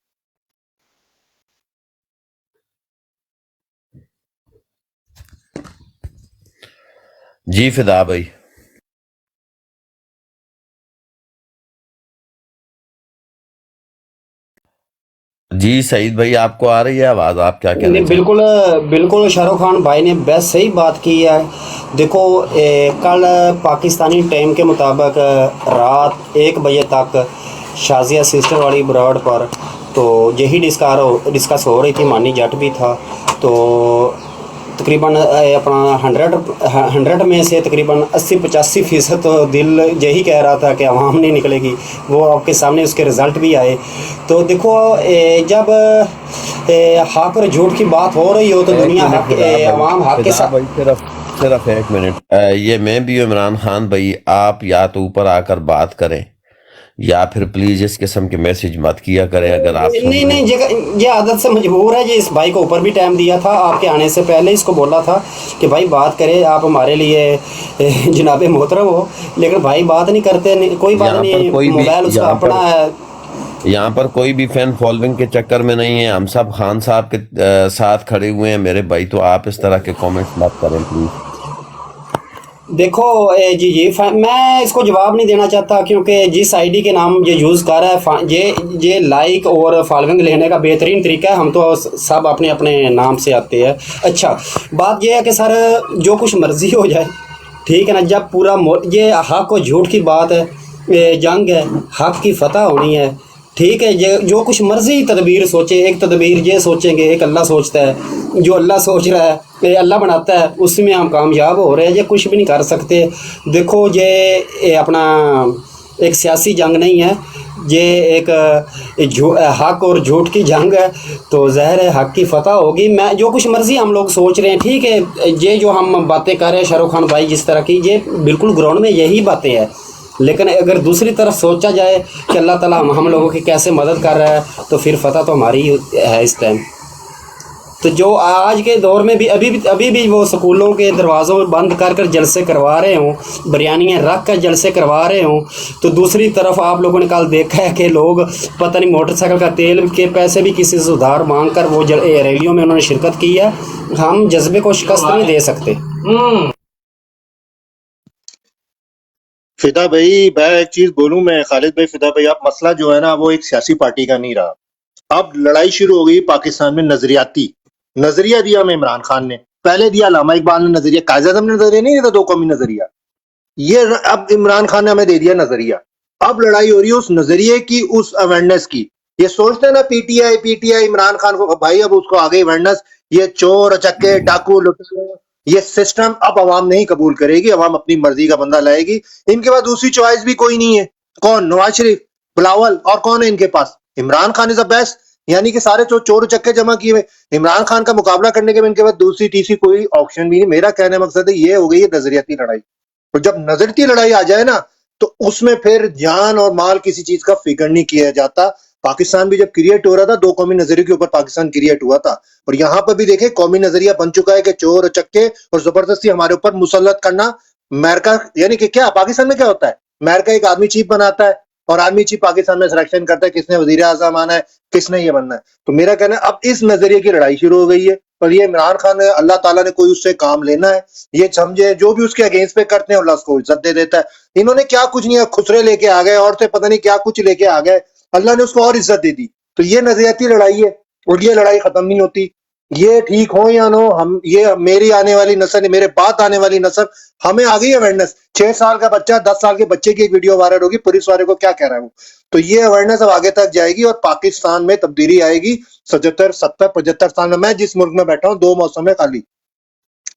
जी फिदा भाई, जी सईद भाई, आपको आ रही है आवाज़? आप क्या कहना नहीं, चाहते हैं? बिल्कुल बिल्कुल शाहरुख खान भाई ने बेस्ट सही बात की है। देखो कल पाकिस्तानी टाइम के मुताबिक रात 1 बजे तक शाजिया सिस्टर वाली ब्रॉड पर तो यही डिस्कस हो रही थी, मानी जट भी था। तो तकरीबन अपना 100 में से तकरीबन 80-85% तो दिल यही कह रहा था कि अवाम नहीं निकलेगी। वो आपके सामने उसके रिज़ल्ट भी आए। तो देखो जब हक और झूठ की बात हो रही हो तो एक दुनिया मिनट हक फिदा भाई, अवाम हक के फिदा साथ। भाई सिर्फ एक मिनट। ये मैं भी हूँ इमरान खान भाई, आप या तो ऊपर आकर बात करें या फिर प्लीज इस किस्म के मैसेज मत किया करें अगर आप सुन नहीं रहे नहीं, हैं। ये आदत से मजबूर है। ये इस भाई को ऊपर भी टाइम दिया था, आपके आने से पहले इसको बोला था कि भाई बात करें, आप हमारे लिए जनाबे मोहतरम हो, लेकिन भाई बात नहीं करते। कोई बात यहाँ पर नहीं, कोई भी मोबाइल उसका अपना है। यहाँ पर कोई भी फैन फॉलोइंग के चक्कर में नहीं है, हम सब खान साहब के साथ खड़े हुए हैं मेरे भाई। तो आप इस तरह के कमेंट्स मत करें प्लीज। देखो मैं इसको जवाब नहीं देना चाहता, क्योंकि जिस आईडी के नाम ये यूज़ कर रहा है ये लाइक और फॉलोइंग लेने का बेहतरीन तरीका है। हम तो सब अपने अपने नाम से आते हैं। अच्छा, बात ये है कि सर जो कुछ मर्जी हो जाए, ठीक है ना, जब पूरा ये हक और झूठ की बात है, ये जंग है, हक की फतह होनी है, ठीक है। ये जो कुछ मर्जी तदबीर सोचे, एक तदबीर ये सोचेंगे, एक अल्लाह सोचता है। जो अल्लाह सोच रहा है, ये अल्लाह बनाता है, उसमें हम कामयाब हो रहे हैं। ये कुछ भी नहीं कर सकते। देखो ये अपना एक सियासी जंग नहीं है, ये एक हक और झूठ की जंग है। तो ज़ाहिर है हक की फतह होगी। मैं जो कुछ मर्जी हम लोग सोच रहे हैं, ठीक है, ये जो हम बातें कर रहे हैं शाहरुख खान भाई जिस तरह की, ये बिल्कुल ग्राउंड में यही बातें हैं। लेकिन अगर दूसरी तरफ सोचा जाए कि अल्लाह ताला हम लोगों की कैसे मदद कर रहा है, तो फिर फतह तो हमारी है इस टाइम। तो जो आज के दौर में भी अभी भी वो स्कूलों के दरवाज़ों में बंद कर जलसे करवा रहे हों, बिरयानियाँ रख कर जलसे करवा रहे हों, तो दूसरी तरफ आप लोगों ने कल देखा है कि लोग पता नहीं मोटरसाइकिल का तेल के पैसे भी किसी से उधार मांग कर वो रैलियों में उन्होंने शिरकत की है। हम जज्बे को शिकस्त नहीं दे सकते। फिदा भाई, मैं एक चीज बोलूं, मैं खालिद भाई, फिदा भाई, आप मसला जो है ना वो एक सियासी पार्टी का नहीं रहा। अब लड़ाई शुरू हो गई पाकिस्तान में नजरियाती। नजरिया दिया हमें इमरान खान ने, पहले दिया अल्लामा इकबाल ने नजरिया, कायद आज़म ने नजरिया नहीं दिया, 2 कौमी नजरिया। ये अब इमरान खान ने हमें दे दिया नजरिया। अब लड़ाई हो रही है उस नजरिए की, उस अवेयरनेस की। ये सोचते हैं ना पीटीआई इमरान खान को, भाई अब उसको आगे अवेयरनेस, ये चोर चक्के डाकू लुटेरे, ये सिस्टम अब अवाम नहीं कबूल करेगी। अवाम अपनी मर्जी का बंदा लाएगी। इनके पास दूसरी चॉइस भी कोई नहीं है। कौन? नवाज शरीफ, बिलावल, और कौन है इनके पास? Imran Khan is the best. यानी कि सारे चोर चक्के जमा किए हुए, इमरान खान का मुकाबला करने के बाद इनके पास दूसरी तीसरी कोई ऑप्शन भी नहीं। मेरा कहने का मकसद है ये हो गई है नजरियाती लड़ाई। और जब नजरियाती लड़ाई आ जाए ना, तो उसमें फिर जान और माल किसी चीज का फिक्र नहीं किया जाता। पाकिस्तान भी जब क्रिएट हो रहा था, 2 कौमी नजरिए के ऊपर पाकिस्तान क्रिएट हुआ था। और यहाँ पर भी देखे कौमी नजरिया बन चुका है कि चोर चक्के और जबरदस्ती हमारे ऊपर मुसल्लत करना। अमेरिका यानी कि क्या पाकिस्तान में क्या होता है, अमेरिका एक आर्मी चीफ बनाता है और आर्मी चीफ पाकिस्तान में सिलेक्शन करता है किसने वजीर आजम आना है, किसने ये बनना है। तो मेरा कहना है अब इस नजरिए की लड़ाई शुरू हो गई है। पर ये इमरान खान है, अल्लाह ताला ने कोई उससे काम लेना है, ये समझे जो भी उसके अगेंस्ट पे करते हैं अल्लाह उसको इज्जत दे देता है। इन्होंने क्या कुछ नहीं, खुसरे लेके आ गए और से पता नहीं क्या कुछ लेके आ गए, अल्लाह ने उसको और इज्जत दे दी। तो ये नजरियाती लड़ाई है और ये लड़ाई खत्म नहीं होती। ये ठीक हो या नो, हम ये मेरी आने वाली नस्ल, मेरे बाद आने वाली नस्ल, हमें आ गई अवेयरनेस। 6 साल का बच्चा, 10 साल के बच्चे की एक वीडियो वायरल होगी, पुलिस वाले को क्या कह रहा है वो। तो ये अवेयरनेस अब आगे तक जाएगी और पाकिस्तान में तब्दीली आएगी। 77, 70, 75 साल में, मैं जिस मुल्क में बैठा हूँ 2 मौसम है खाली,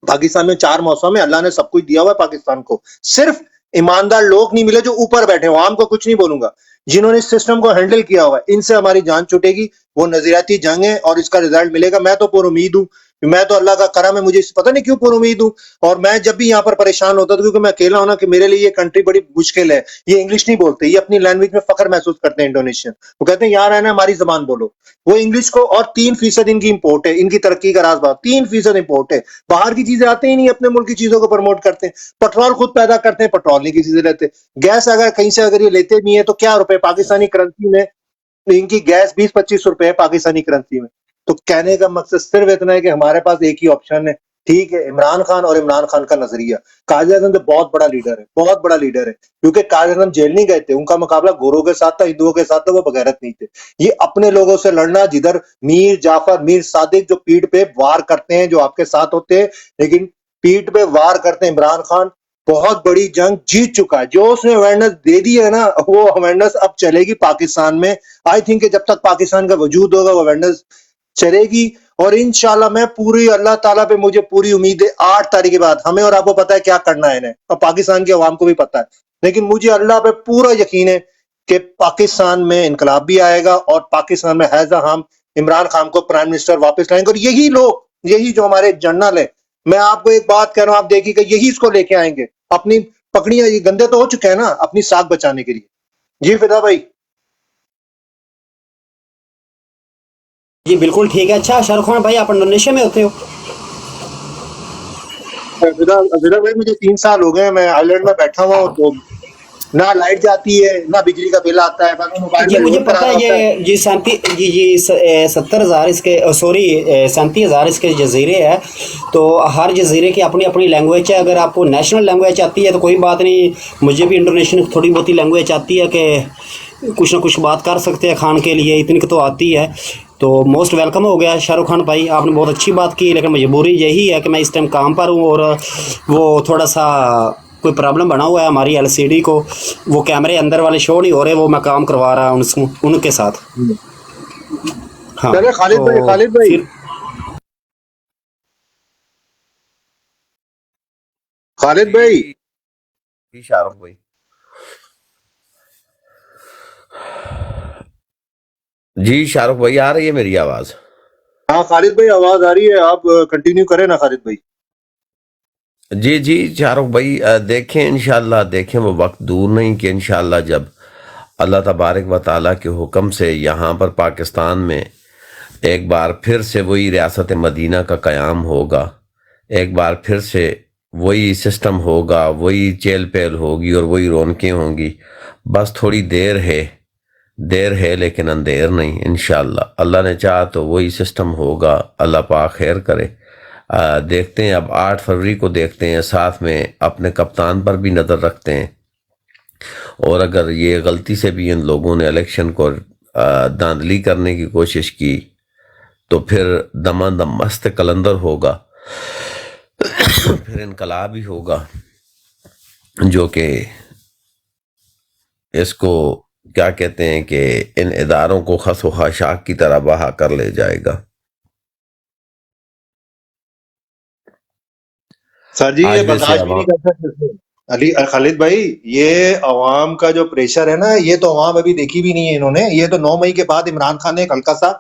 पाकिस्तान में 4 मौसम है। अल्लाह ने सब कुछ दिया हुआ है पाकिस्तान को। सिर्फ ईमानदार लोग नहीं मिले जो ऊपर बैठे हो। आम को कुछ नहीं बोलूंगा, जिन्होंने इस सिस्टम को हैंडल किया हुआ है, इनसे हमारी जान छूटेगी। वो नजरियाती जंग है और इसका रिजल्ट मिलेगा। मैं तो पुर उम्मीद हूँ, मैं तो अल्लाह का करम है, मुझे पता नहीं क्यों पुर उम्मीद हूँ। और मैं जब भी यहाँ पर परेशान होता था, क्योंकि मैं अकेला हूं ना, कि मेरे लिए ये कंट्री बड़ी मुश्किल है। ये इंग्लिश नहीं बोलते, ये अपनी लैंग्वेज में फख्र महसूस करते हैं इंडोनेशियन। वो कहते हैं यार है ना हमारी जबान बोलो। वो इंग्लिश को, और 3% इनकी इंपोर्ट है, इनकी तरक्की का राज बात 3% इंपोर्ट है। बाहर की चीजें आते ही नहीं, अपने मुल्क की चीजों को प्रमोट करते हैं। पेट्रोल खुद पैदा करते हैं, पेट्रोल नहीं किसी से लेते। गैस अगर कहीं से अगर ये लेते भी है तो क्या रुपए पाकिस्तानी करेंसी में, इनकी गैस 20-25 रुपए है पाकिस्तानी करेंसी में। तो कहने का मकसद सिर्फ इतना है कि हमारे पास एक ही ऑप्शन है, ठीक है, इमरान खान और इमरान खान का नजरिया। कायद आजम तो बहुत बड़ा लीडर है, बहुत बड़ा लीडर है, क्योंकि कायद आजम जेल नहीं गए थे, उनका मुकाबला गोरों के साथ था, हिंदुओं के साथ था, वो बगैरत नहीं थे। ये अपने लोगों से लड़ना, जिधर मीर जाफर, मीर सादिक जो पीठ पे वार करते हैं, जो आपके साथ होते हैं, लेकिन पीठ पे वार करते हैं। इमरान खान बहुत बड़ी जंग जीत चुका है, जो उसने अवेयरनेस दे दी है ना, वो अवेयरनेस अब चलेगी पाकिस्तान में। आई थिंक जब तक पाकिस्तान का वजूद होगा वो अवेयरनेस चलेगी। और इंशाल्लाह मैं पूरी, अल्लाह ताला पे मुझे पूरी उम्मीद है, 8 तारीख के बाद हमें और आपको पता है क्या करना है इन्हें, और पाकिस्तान की अवाम को भी पता है, लेकिन मुझे अल्लाह पे पूरा यकीन है कि पाकिस्तान में इनकलाब भी आएगा और पाकिस्तान में हैजा हम इमरान खान को प्राइम मिनिस्टर वापस लाएंगे। और यही लोग, यही जो हमारे जनरल है, मैं आपको एक बात कह रहा हूं, आप देखिएगा, यही इसको लेके आएंगे। अपनी पकड़ियां, ये गंदे तो हो चुके हैं ना अपनी साख बचाने के लिए। जी फिदा भाई। जी बिल्कुल ठीक है। अच्छा शाहरुख खान भाई, आप इंडोनेशिया में होते हो? फिदा भाई, मुझे 3 साल हो गए, मैं आइलैंड में बैठा हुआ हूँ, तो ना लाइट जाती है, ना बिजली का बिल आता है, बाकी मोबाइल जी में मुझे लोड पता कराना है होता है। ये जी 70,000 इसके, सॉरी 37,000 इसके जजीरे है, तो हर जजीरे की अपनी अपनी लैंग्वेज है। अगर आपको नेशनल लैंग्वेज आती है तो कोई बात नहीं, मुझे भी इंडोनेशियन थोड़ी बहुत ही लैंग्वेज आती है कि कुछ ना कुछ बात कर सकते हैं खान के लिए, इतनी तो आती है। तो मोस्ट वेलकम हो गया शाहरुख खान भाई, आपने बहुत अच्छी बात की, लेकिन मजबूरी यही है कि मैं इस टाइम काम पर हूँ और वो थोड़ा सा कोई प्रॉब्लम बना हुआ है हमारी एलसीडी को, वो कैमरे अंदर वाले शो नहीं हो रहे, वो मैं काम करवा रहा हूँ उनके साथ। हाँ चले खालिद भाई, तो खालिद भाई, फिर खालिद भाई, जी शाहरुख भाई। जी शाहरुख भाई, आ रही है मेरी आवाज? हाँ खालिद भाई, आवाज आ रही है, आप कंटिन्यू करें ना खालिद भाई। जी जी शाहरुख भाई, देखें इंशाल्लाह, देखें वो वक्त दूर नहीं कि इंशाल्लाह जब अल्लाह तबारक व ताला के हुक्म से यहाँ पर पाकिस्तान में एक बार फिर से वही रियासत मदीना का क़याम होगा, एक बार फिर से वही सिस्टम होगा, वही चेल पेल होगी और वही रौनकें होंगी। बस थोड़ी देर है लेकिन अंधेर नहीं। इंशाल्लाह अल्लाह ने चाहा तो वही सिस्टम होगा, अल्लाह पाक खैर करे। देखते हैं, अब 8 फरवरी को देखते हैं, साथ में अपने कप्तान पर भी नज़र रखते हैं, और अगर ये गलती से भी इन लोगों ने इलेक्शन को धांधली करने की कोशिश की तो फिर दमादम मस्त कलंदर होगा, फिर इनकलाब ही होगा, जो कि इसको क्या कहते हैं कि इन इदारों को खस व खाशाक की तरह बहा कर ले जाएगा। सर जी, ये आज जैसे बर्दाश्त भी नहीं अवाम, कर सकते खालिद भाई, ये अवाम का जो प्रेशर है ना, ये तो अवाम अभी देखी भी नहीं है इन्होंने। ये तो 9 मई के बाद इमरान खान ने एक हल्का सा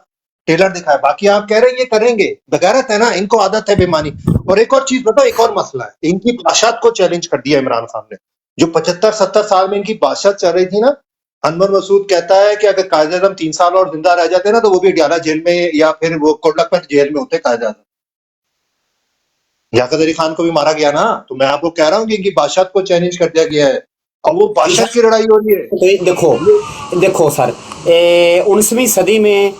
टेलर दिखाया, बाकी आप कह रहे हैं ये करेंगे, बगैरत है ना, इनको आदत है बेईमानी। और एक और चीज बताओ, एक और मसला है, इनकी बादशाहत को चैलेंज कर दिया इमरान खान ने। जो 75-70 साल में इनकी बादशाहत चल रही थी ना, अनवर मसूद कहता है कि अगर कायद आज़म 3 साल और जिंदा रह जाते ना, तो वो भी अडियाला जेल में या फिर वो कोटलखपत जेल में होते कायद आज़म। याकूब अली खान को भी मारा गया ना, तो मैं आपको कह रहा हूँ कि इनकी बादशाहत को चैलेंज कर दिया गया है, अब वो बादशाहत की लड़ाई हो रही है। तो देखो सर, 19वीं सदी में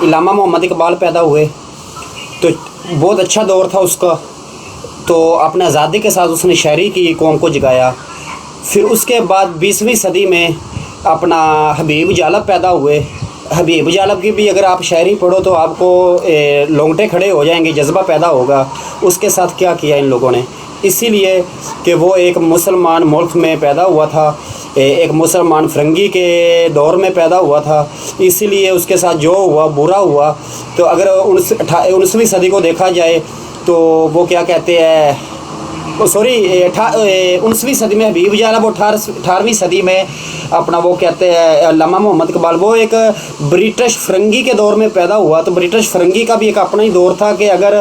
इलामा मोहम्मद इकबाल पैदा हुए, तो बहुत अच्छा दौर था उसका, तो अपने आज़ादी के साथ उसने शायरी की, कौम को जगाया। फिर उसके बाद 20वीं सदी में अपना हबीब जालब पैदा हुए। हबीब जालब की भी अगर आप शायरी पढ़ो तो आपको लोंगटे खड़े हो जाएंगे, जज्बा पैदा होगा। उसके साथ क्या किया इन लोगों ने, इसीलिए कि वो एक मुसलमान मुल्क में पैदा हुआ था, एक मुसलमान फरंगी के दौर में पैदा हुआ था, इसीलिए उसके साथ जो हुआ बुरा हुआ। तो अगर 19वीं सदी को देखा जाए तो वो क्या कहते हैं, सॉरी 19वीं सदी में हबीब जालब, 18वीं सदी में अपना वो कहते हैं अल्लामा मोहम्मद इकबाल, वो एक ब्रिटिश फरंगी के दौर में पैदा हुआ। तो ब्रिटिश फरंगी का भी एक अपना ही दौर था कि अगर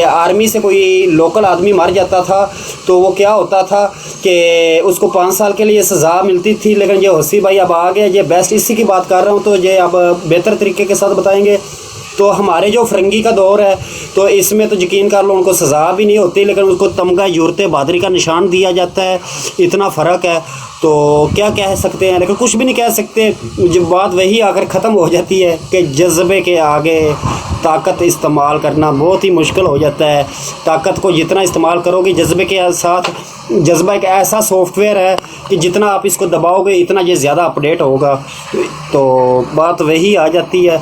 आर्मी से कोई लोकल आदमी मर जाता था तो वो क्या होता था कि उसको 5 साल के लिए सज़ा मिलती थी। लेकिन ये हुस्सी भाई अब आ गया, ये बेस्ट इसी की बात कर रहा हूँ, तो ये अब बेहतर तरीके के साथ बताएंगे। तो हमारे जो फरंगी का दौर है, तो इसमें तो यकीन कर लो उनको सज़ा भी नहीं होती, लेकिन उसको तमगा यूरत बहादरी का निशान दिया जाता है। इतना फ़र्क है, तो क्या कह सकते हैं, लेकिन कुछ भी नहीं कह सकते। जब बात वही आकर ख़त्म हो जाती है कि जज्बे के आगे ताकत इस्तेमाल करना बहुत ही मुश्किल हो जाता है। ताकत को जितना इस्तेमाल करोगे जज्बे के साथ, जज्बा एक ऐसा सॉफ्टवेयर है कि जितना आप इसको दबाओगे इतना ये ज़्यादा अपडेट होगा, तो बात वही आ जाती है।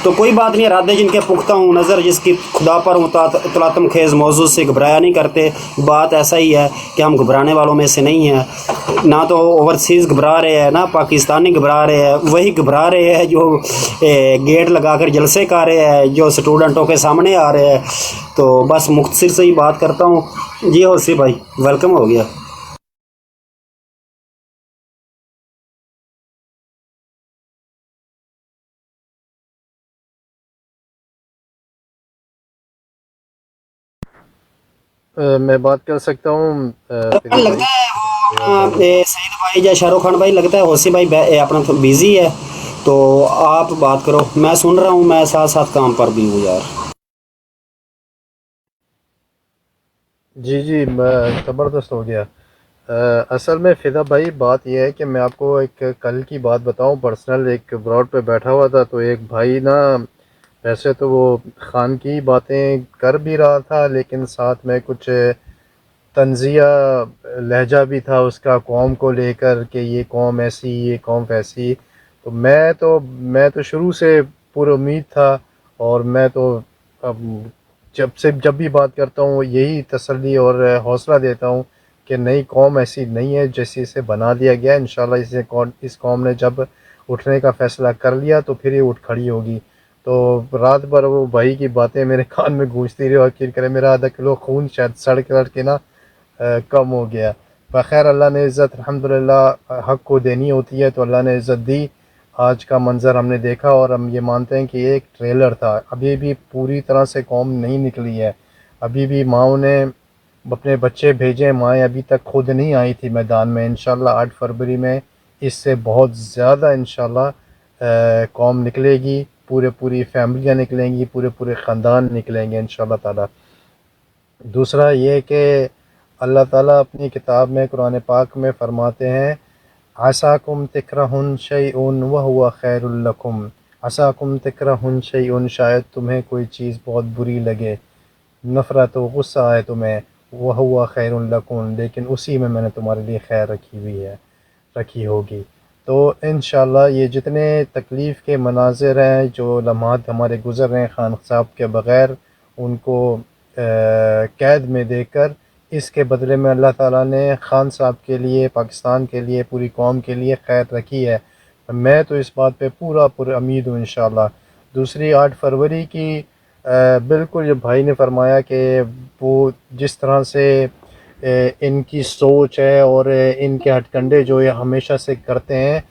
तो कोई बात नहीं, इरादे जिनके पुख्ता हूँ, नज़र जिसकी खुदा पर मुतलातम खेज़ मौजूद से घबराया नहीं करते। बात ऐसा ही है कि हम घबराने वालों में से नहीं हैं, ना तो ओवरसीज़ घबरा रहे हैं ना पाकिस्तानी घबरा रहे हैं, वही घबरा रहे हैं जो गेट लगाकर जलसे कर रहे हैं, जो स्टूडेंटों के सामने आ रहे हैं। तो बस मुख्तसर से ही बात करता हूँ जी। होसी भाई वेलकम हो गया। मैं बात कर सकता हूँ फिदा लगता भाई? है सईद भाई या शाहरुख खान भाई, लगता है होसी भाई अपना तो बिजी है, तो आप बात करो, मैं सुन रहा हूँ, मैं साथ साथ काम पर भी हूँ यार। जी जी, मैं ज़बरदस्त हो गया। असल में फ़िदा भाई बात यह है कि मैं आपको एक कल की बात बताऊं पर्सनल। एक ब्रॉड पे बैठा हुआ था तो एक भाई ना, वैसे तो वो ख़ान की बातें कर भी रहा था लेकिन साथ में कुछ तंज़िया लहजा भी था उसका कौम को लेकर कि ये कौम ऐसी, ये कौम वैसी। तो मैं तो शुरू से पुरुम्मीद था, और मैं तो अब जब भी बात करता हूँ यही तसल्ली और हौसला देता हूँ कि नई कौम ऐसी नहीं है जैसे इसे बना दिया गया। इंशाल्लाह इस कौम ने जब उठने का फ़ैसला कर लिया तो फिर ये उठ खड़ी होगी। तो रात भर वो भाई की बातें मेरे कान में गूंजती रही और आखिर करे मेरा आधा किलो खून शायद सड़ के ना कम हो गया। बख़ैर अल्लाह ने इज़्ज़त अल्हम्दुलिल्लाह हक़ को देनी होती है तो अल्लाह ने इज़्ज़त दी। आज का मंज़र हमने देखा और हम ये मानते हैं कि ये एक ट्रेलर था, अभी भी पूरी तरह से कौम नहीं निकली है। अभी भी माँओं ने अपने बच्चे भेजे, माएँ अभी तक खुद नहीं आई थी मैदान में। इंशाल्लाह 8 फरवरी में इससे बहुत ज़्यादा इंशाल्लाह कौम निकलेगी, पूरी फैमिलियाँ निकलेंगी, पूरे ख़ानदान निकलेंगे इंशाल्लाह ताला। दूसरा ये कि अल्लाह ताला अपनी किताब में कुरान पाक में फ़रमाते हैं, असाकुम तिक्रहुन शैउन व हुवा खैरुल लकुम। असाकुम तिक्रहुन शैउन, शायद तुम्हें कोई चीज़ बहुत बुरी लगे, नफ़रत व गुस्सा आए तुम्हें, वह हुआ खैरुल लकुम, लेकिन उसी में मैंने तुम्हारे लिए खैर रखी होगी। तो इंशाल्लाह ये जितने तकलीफ़ के मनाज़िर हैं, जो लम्हात हमारे गुज़र रहे हैं ख़ान साहब के बग़ैर उनको कैद में देकर, इसके बदले में अल्लाह ताला ने ख़ान साहब के लिए, पाकिस्तान के लिए, पूरी कौम के लिए खैर रखी है। मैं तो इस बात पे पूरा उम्मीद हूँ इंशाल्लाह। दूसरी 8 फरवरी की बिल्कुल जो भाई ने फरमाया कि वो जिस तरह से इनकी सोच है और इनके हथकंडे जो ये हमेशा से करते हैं,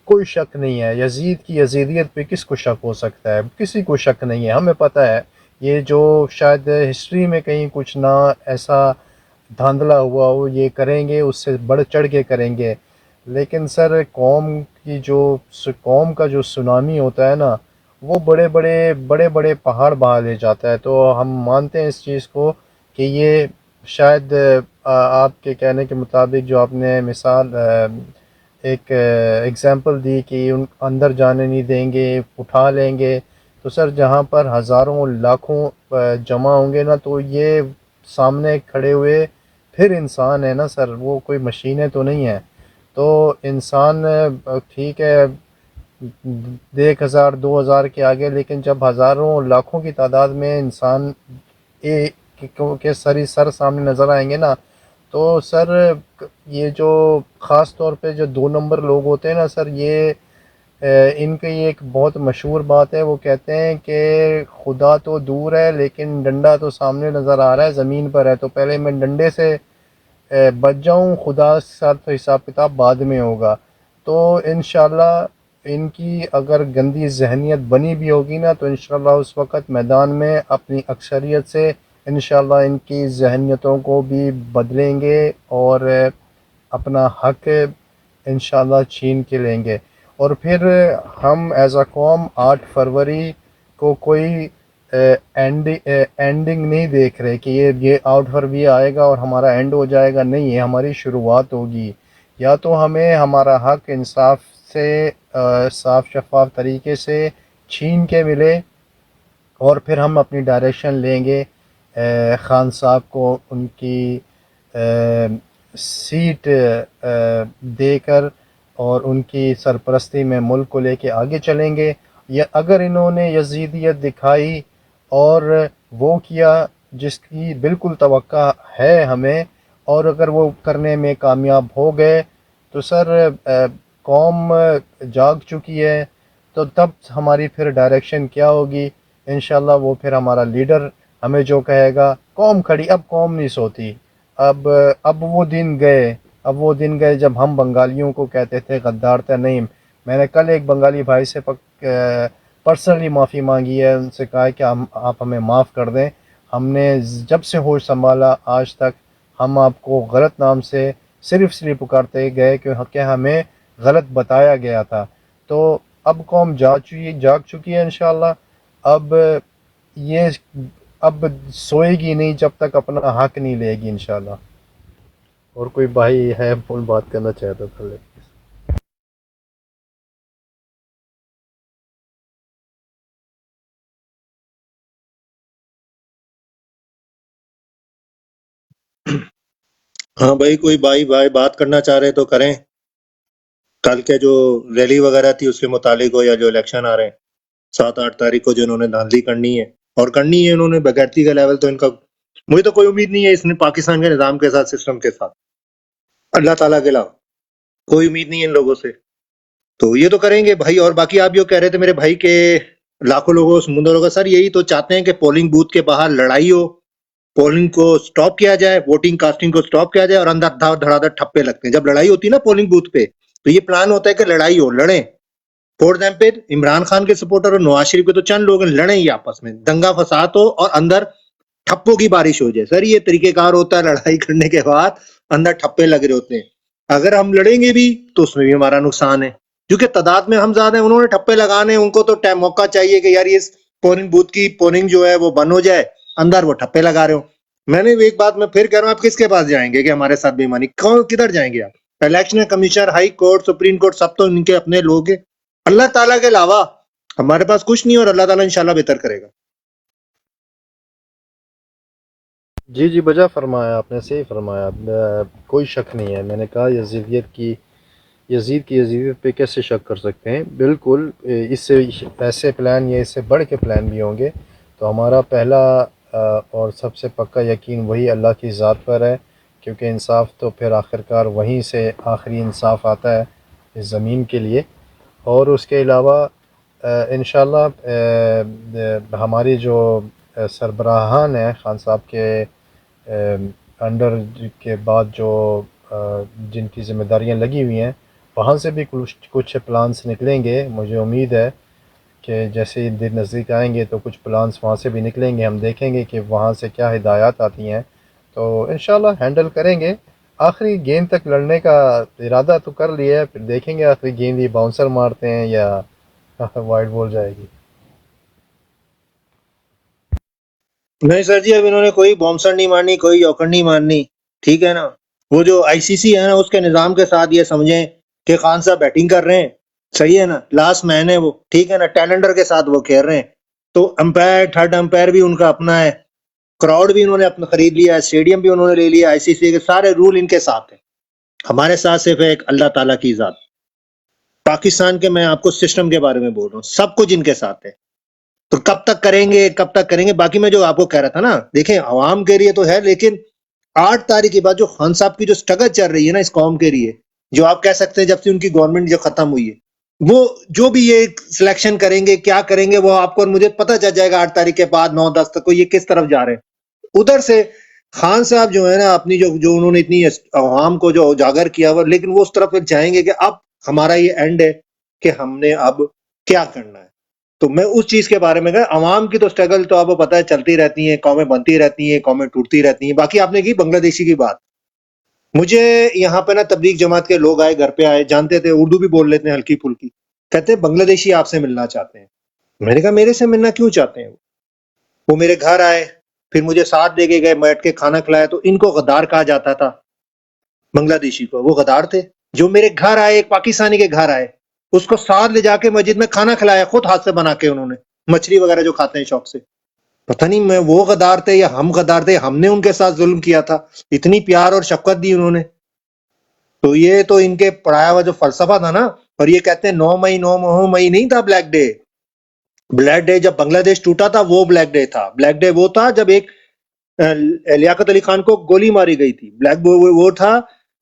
कोई शक नहीं है यजीद की यजीदियत पे किसको शक हो सकता है? किसी को शक नहीं है। हमें पता है ये जो शायद हिस्ट्री में कहीं कुछ ना ऐसा धांधला हुआ हो, ये करेंगे, उससे बढ़ चढ़ के करेंगे। लेकिन सर कौम का जो सुनामी होता है ना, वो बड़े बड़े पहाड़ बहा ले जाता है। तो हम मानते हैं इस चीज़ को कि ये शायद आपके कहने के मुताबिक जो आपने मिसाल एक एग्ज़ाम्पल दी कि उन अंदर जाने नहीं देंगे, उठा लेंगे। तो सर जहाँ पर हज़ारों लाखों जमा होंगे ना, तो ये सामने खड़े हुए फिर इंसान है ना सर, वो कोई मशीनें तो नहीं है। तो इंसान ठीक है 1000-2000 के आगे, लेकिन जब हज़ारों लाखों की तादाद में इंसान के सर सामने नज़र आएंगे ना, तो सर ये जो ख़ास तौर पे जो 2 नंबर लोग होते हैं ना सर, ये इनकी एक बहुत मशहूर बात है। वो कहते हैं कि खुदा तो दूर है लेकिन डंडा तो सामने नज़र आ रहा है, ज़मीन पर है, तो पहले मैं डंडे से बच जाऊँ, खुदा के साथ तो हिसाब किताब बाद में होगा। तो इंशाल्लाह इनकी अगर गंदी जहनीत बनी भी होगी ना, तो इंशाल्लाह उस वक़्त मैदान में अपनी अक्सरियत से इंशाल्लाह इनकी जहनीतों को भी बदलेंगे और अपना हक इंशाल्लाह छीन के लेंगे। और फिर हम एज़ अ कौम 8 फरवरी को कोई एंडिंग नहीं देख रहे कि ये 8 फरवरी आएगा और हमारा एंड हो जाएगा। नहीं, ये हमारी शुरुआत होगी। या तो हमें हमारा हक इंसाफ से साफ शफाफ तरीके से छीन के मिले, और फिर हम अपनी डायरेक्शन लेंगे खान साहब को उनकी सीट देकर और उनकी सरपरस्ती में मुल्क को लेके आगे चलेंगे। या अगर इन्होंने यजीदियत दिखाई और वो किया जिसकी बिल्कुल तवक्का है हमें, और अगर वो करने में कामयाब हो गए तो सर कौम जाग चुकी है, तो तब हमारी फिर डायरेक्शन क्या होगी इंशाल्लाह वो फिर हमारा लीडर हमें जो कहेगा। कौम खड़ी, अब कौम नहीं सोती। अब वो दिन गए, अब वो दिन गए जब हम बंगालियों को कहते थे गद्दार थे। नहीं, मैंने कल एक बंगाली भाई से पर्सनली माफ़ी मांगी है, उनसे कहा है कि आप हमें माफ़ कर दें। हमने जब से होश संभाला आज तक हम आपको गलत नाम से सिर्फ इसलिए पुकारते गए कि हमें गलत बताया गया था। तो अब कौम जाग चुकी है इंशाल्लाह। अब सोएगी नहीं जब तक अपना हक नहीं लेगी इंशाल्लाह। और कोई भाई है फोन बात करना चाहता था ले। हाँ भाई, कोई भाई बात करना चाह रहे तो करें। कल के जो रैली वगैरह थी उसके मुतालिक हो, या जो इलेक्शन आ रहे हैं 7-8 तारीख को, जो इन्होंने धांधली करनी है और करनी है इन्होंने बगैरती का लेवल, तो इनका मुझे तो कोई उम्मीद नहीं है इसने पाकिस्तान के निज़ाम के साथ, सिस्टम के साथ, अल्लाह ताला के अलावा कोई उम्मीद नहीं है इन लोगों से। तो ये तो करेंगे भाई। और बाकी आप जो कह रहे थे मेरे भाई के लाखों लोगों समुद्र होगा, सर यही तो चाहते हैं कि पोलिंग बूथ के बाहर लड़ाई हो, पोलिंग को स्टॉप किया जाए, वोटिंग कास्टिंग को स्टॉप किया जाए, और अंदर धड़ाधड़ ठप्पे लगते हैं। जब लड़ाई होती है ना पोलिंग बूथ पे, तो ये प्लान होता है कि लड़ाई हो, लड़ें। फॉर एग्जाम्पल इमरान खान के सपोर्टर और नवाज शरीफ के तो चंद लोग लड़ें ही आपस में, दंगा फसाद हो और अंदर ठप्पों की बारिश हो जाए। सर ये तरीकेकार होता है लड़ाई करने के बाद अंदर ठप्पे लग रहे होते हैं। अगर हम लड़ेंगे भी तो उसमें भी हमारा नुकसान है, क्योंकि तादाद में हम ज्यादा हैं, उन्होंने ठप्पे लगाने, उनको तो टाइम मौका चाहिए कि यार ये पोलिंग बूथ की पोलिंग जो है वो बंद हो जाए, अंदर वो ठप्पे लगा रहे हो। मैंने एक बात मैं फिर कह रहा हूँ, आप किसके पास जाएंगे कि हमारे साथ बेईमानी, कौन किधर जाएंगे आप? Election commissioner, high court, supreme court, सब तो इनके अपने लोग हैं। अल्लाह ताला के अलावा हमारे पास कुछ नहीं, और अल्लाह ताला इंशाल्लाह बेहतर करेगा। जी जी, बजा फरमाया आपने, सही फरमाया। कोई शक नहीं है। मैंने कहा यजीद की यजीदियत पे कैसे शक कर सकते हैं। बिल्कुल इससे ऐसे प्लान या इससे बढ़ के प्लान भी होंगे। तो हमारा पहला और सबसे पक्का यकीन वही अल्लाह की ज़ात पर है, क्योंकि इंसाफ तो फिर आखिरकार वहीं से आखिरी इंसाफ आता है इस ज़मीन के लिए। और उसके अलावा इंशाल्लाह हमारी जो सरबराहान है खान साहब के अंडर के बाद जो जिनकी ज़िम्मेदारियां लगी हुई हैं, वहाँ से भी कुछ प्लान्स निकलेंगे। मुझे उम्मीद है कि जैसे ही दिन नज़दीक आएंगे तो कुछ प्लान्स वहाँ से भी निकलेंगे। हम देखेंगे कि वहाँ से क्या हिदायत आती हैं, तो इंशाल्लाह हैंडल करेंगे। आखिरी गेंद तक लड़ने का इरादा तो कर लिया है, फिर देखेंगे आखिरी गेंद ये बाउंसर मारते हैं या वाइड बॉल जाएगी। नहीं सर जी, अब इन्होंने कोई बॉम्सर नहीं मारनी, कोई यॉकर नहीं मारनी, ठीक है ना। वो जो आईसीसी है ना, उसके निजाम के साथ ये समझें कि खान साहब बैटिंग कर रहे हैं, सही है ना, लास्ट मैन है वो, ठीक है ना, टैलेंडर के साथ वो खेल रहे हैं। तो अंपायर, थर्ड अंपायर भी उनका अपना है, क्राउड भी उन्होंने अपना खरीद लिया है, स्टेडियम भी उन्होंने ले लिया, आईसीसी के सारे रूल इनके साथ है। हमारे साथ सिर्फ एक अल्लाह ताला की ज़ात। पाकिस्तान के मैं आपको सिस्टम के बारे में बोल रहा हूँ, सब कुछ इनके साथ है। तो कब तक करेंगे? बाकी मैं जो आपको कह रहा था ना, देखें आवाम के लिए तो है, लेकिन 8 तारीख के बाद जो खान साहब की जो स्ट्रगल चल रही है ना इस कौम के लिए, जो आप कह सकते हैं जब से उनकी गवर्नमेंट जो खत्म हुई है, वो जो भी ये सिलेक्शन करेंगे, क्या करेंगे, वो आपको और मुझे पता चल जाएगा 8 तारीख के बाद 9-10 तक को ये किस तरफ जा रहे हैं। उधर से खान साहब जो है ना, अपनी जो उन्होंने इतनी आवाम को जो उजागर किया हुआ, लेकिन वो उस तरफ जाएंगे कि अब हमारा ये एंड है कि हमने अब क्या करना है। तो मैं उस चीज के बारे में कहा, अवाम की तो स्ट्रगल तो आपको पता है चलती रहती है, कौमें बनती रहती हैं, कौमें टूटती रहती हैं। बाकी आपने की बांग्लादेशी की बात, मुझे यहाँ पे ना तबलीग जमात के लोग आए, घर पे आए, जानते थे, उर्दू भी बोल लेते हैं हल्की फुल्की, कहते हैं बांग्लादेशी आपसे मिलना चाहते हैं। मैंने कहा मेरे से मिलना क्यों चाहते हैं? वो मेरे घर आए, फिर मुझे साथ दे के गए, बैठ के खाना खिलाया। तो इनको गद्दार कहा जाता था, बांग्लादेशी को। वो गद्दार थे जो मेरे घर आए, एक पाकिस्तानी के घर आए, उसको साथ ले जाके मस्जिद में खाना खिलाया, खुद हाथ से बना के उन्होंने। मछली वगैरह जो खाते हैं शौक से। पता नहीं मैं वो गद्दार थे या हम गद्दार थे, हमने उनके साथ जुल्म किया था, इतनी प्यार और शफकत दी उन्होंने। तो ये तो इनके पढ़ाया हुआ जो फलसफा था ना, और ये कहते हैं 9 मई नहीं था ब्लैक डे। ब्लैक डे जब बांग्लादेश टूटा था वो ब्लैक डे था। ब्लैक डे वो था जब एक लियाकत अली खान को गोली मारी गई थी। ब्लैक वो था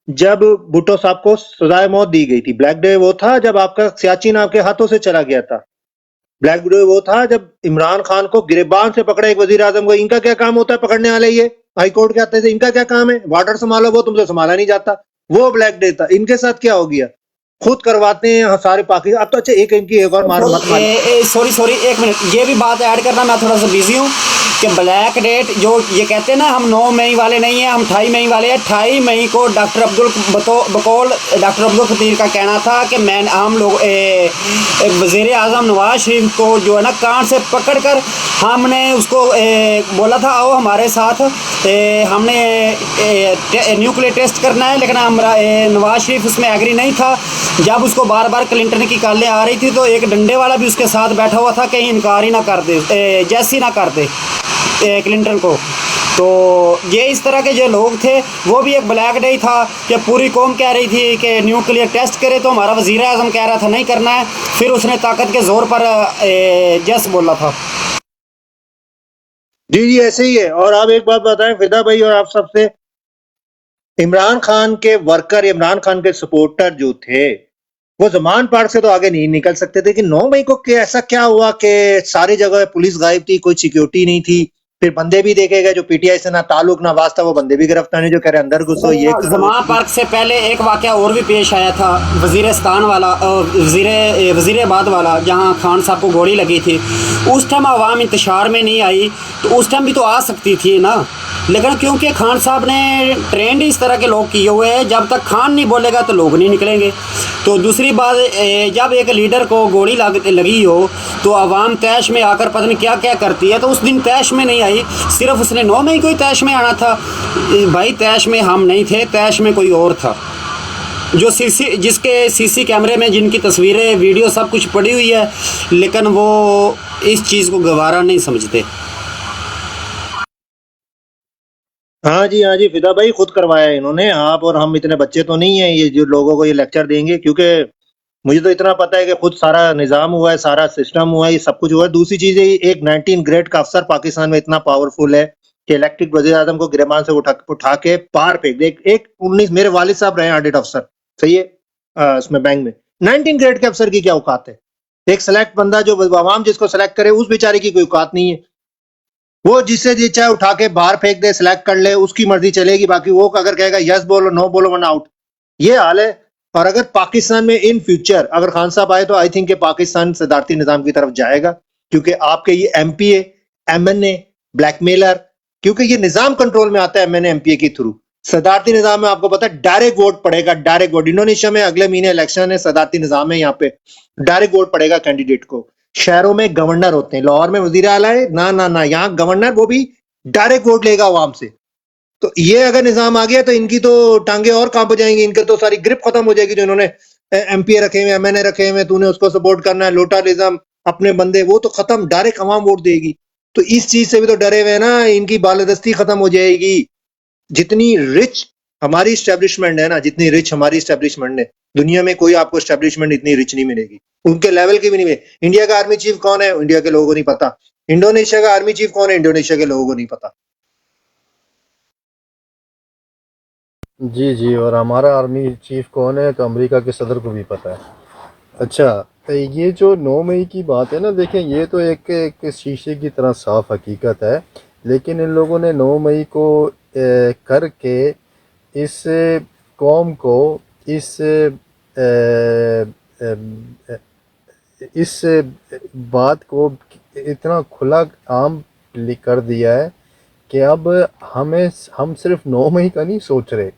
जब भुट्टो साहब को सजाए मौत दी गई थी। ब्लैक डे वो था जब आपका सियाचिन आपके हाथों से चला गया था। ब्लैक डे वो था जब इमरान खान को गिरबान से पकड़ा एक वजीर आजम को। इनका क्या काम होता है पकड़ने वाले, ये हाई कोर्ट के आते थे, इनका क्या काम है? बॉर्डर संभालो, वो तुमसे संभाला नहीं जाता। वो ब्लैक डे था। इनके साथ क्या हो गया? खुद करवाते हैं सारे पाकिस्तान। अब तो अच्छा एक इनकी एक और मार मत मार। सॉरी एक मिनट, ये भी बात ऐड करना, मैं थोड़ा सा बिजी हूँ कि ब्लैक डेट जो ये कहते हैं ना, हम 9 मई वाले नहीं हैं, हम 28 मई वाले हैं। 28 मई को डॉक्टर बकौल डॉक्टर अब्दुल खतीर का कहना था कि हम लोग वज़ीर आज़म नवाज शरीफ को जो है ना कान से पकड़ कर हमने उसको बोला था आओ हमारे साथ, हमने न्यूक्लियर टेस्ट करना है, लेकिन नवाज शरीफ उसमें एग्री नहीं था। जब उसको बार बार क्लिंटन की कॉलें आ रही थी तो एक डंडे वाला भी उसके साथ बैठा हुआ था, कहीं इनकार ही ना कर दे, जैसी ना कर दे क्लिंटन को। तो ये इस तरह के जो लोग थे, वो भी एक ब्लैक डे था कि पूरी कौम कह रही थी कि न्यूक्लियर टेस्ट करे, तो हमारा वज़ीर आज़म कह रहा था नहीं करना है, फिर उसने ताकत के ज़ोर पर जस बोला था। जी ऐसे ही है। और आप एक बात बताएं फिदा भाई और आप सबसे, इमरान खान के वर्कर, इमरान खान के सपोर्टर जो थे, वो जमान पार्क से तो आगे नहीं निकल सकते थे कि 9 मई को ऐसा क्या हुआ कि सारी जगह पुलिस गायब थी, कोई सिक्योरिटी नहीं थी। फिर बंदे भी देखे गए जो पीटीआई से ना ताल्लुक ना वास्ता, वो बंदे भी गिरफ्तार नहीं, जो कह रहे अंदर घुसो ये जमान पार्क से पहले एक वाकया और भी पेश आया था, वजीरिस्तान वाला, वजीराबाद वाला, जहां खान साहब को गोली लगी थी। उस टाइम आवाम इंतशार में नहीं आई, तो उस टाइम भी तो आ सकती थी ना, लेकिन क्योंकि खान साहब ने ट्रेंड इस तरह के लोग किए हुए हैं, जब तक खान नहीं बोलेगा तो लोग नहीं निकलेंगे। तो दूसरी बात, जब एक लीडर को गोली लगी हो तो आवाम तैश में आकर पता नहीं क्या क्या करती है, तो उस दिन तैश में नहीं आई, सिर्फ उसने 9 मई को ही तैश में आना था। भाई तैश में हम नहीं थे, तैश में कोई और था, जो जिसके सीसी कैमरे में जिनकी तस्वीरें वीडियो सब कुछ पड़ी हुई है, लेकिन वो इस चीज़ को गवारा नहीं समझते। हाँ जी फिदा भाई, खुद करवाया इन्होंने। आप और हम इतने बच्चे तो नहीं है ये जो लोगों को ये लेक्चर देंगे, क्योंकि मुझे तो इतना पता है कि खुद सारा निजाम हुआ है, सारा सिस्टम हुआ है, ये सब कुछ हुआ है। दूसरी चीज है, एक 19 ग्रेड का अफसर पाकिस्तान में इतना पावरफुल है कि इलेक्टेड वज़ीर आज़म को गिरबान से उठा के पार फेंक दे। एक 19, मेरे वालिद साहब रहे ऑडिट अफसर, सही है, उसमें बैंक में 19 ग्रेड के अफसर की क्या औकात है? एक सेलेक्ट बंदा जो आवाम जिसको सेलेक्ट करे, उस बेचारे की कोई औकात नहीं है। वो जिससे जी चाहे उठा के बाहर फेंक दे, सिलेक्ट कर ले, उसकी मर्जी चलेगी। बाकी वो अगर कहेगा यस बोलो नो बोलो वन आउट, ये हाल है। और अगर पाकिस्तान में इन फ्यूचर अगर खान साहब आए तो आई थिंक पाकिस्तान सदारती निजाम की तरफ जाएगा, क्योंकि आपके ये एमपीए, एमएनए, ब्लैकमेलर, क्योंकि ये निजाम कंट्रोल में आता है एमएनए एमपीए के थ्रू। सदारती निजाम में आपको पता है डायरेक्ट वोट पड़ेगा, डायरेक्ट वोट। इंडोनेशिया में अगले महीने इलेक्शन है, सदारती निजाम है, यहाँ पे डायरेक्ट वोट पड़ेगा कैंडिडेट को। शहरों में गवर्नर होते हैं, लाहौर में वजीर आला है ना, यहाँ गवर्नर वो भी डायरेक्ट वोट लेगा आवाम से। तो ये अगर निजाम आ गया तो इनकी तो टांगे और कांप जाएंगी, इनके तो सारी ग्रिप खत्म हो जाएगी। जो इन्होंने एमपीए रखे हुए, एमएनए रखे हुए, तूने उसको सपोर्ट करना है, लोटालिज्म, अपने बंदे, वो तो खत्म, डायरेक्ट आवाम वोट देगी। तो इस चीज से भी तो डरे हुए ना, इनकी बालदस्ती खत्म हो जाएगी। जितनी रिच हमारी इस्टेब्लिशमेंट है ना, जितनी रिच हमारी इस्टेब्लिशमेंट है, दुनिया में कोई आपको इस्टेब्लिशमेंट इतनी रिच नहीं मिलेगी, उनके लेवल की भी नहीं मिलेगी। इंडिया का आर्मी चीफ कौन है? इंडिया के लोगों को नहीं पता। इंडोनेशिया का आर्मी चीफ कौन है? इंडोनेशिया के लोगों को नहीं पता। जी और हमारा आर्मी चीफ कौन है तो अमेरिका के सदर को भी पता है। अच्छा, तो ये जो 9 मई की बात है ना, देखें ये तो एक शीशे की तरह साफ हकीकत है, लेकिन इन लोगों ने 9 मई को करके इस कौम को इस बात को इतना खुला आम कर दिया है कि अब हम सिर्फ 9 मई का नहीं सोच रहे,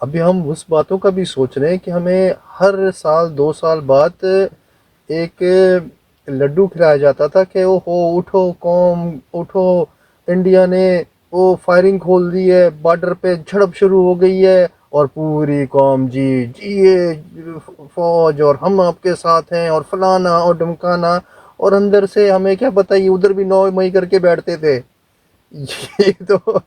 अभी हम उस बातों का भी सोच रहे हैं कि हमें हर साल 2 साल बाद एक लड्डू खिलाया जाता था कि ओहो उठो कौम उठो, इंडिया ने वो फायरिंग खोल दी है, बॉर्डर पे झड़प शुरू हो गई है और पूरी कौम जी ये फौज और हम आपके साथ हैं और फलाना और ढमकाना, और अंदर से हमें क्या पता, ये उधर भी 9 मई करके बैठते थे। ये तो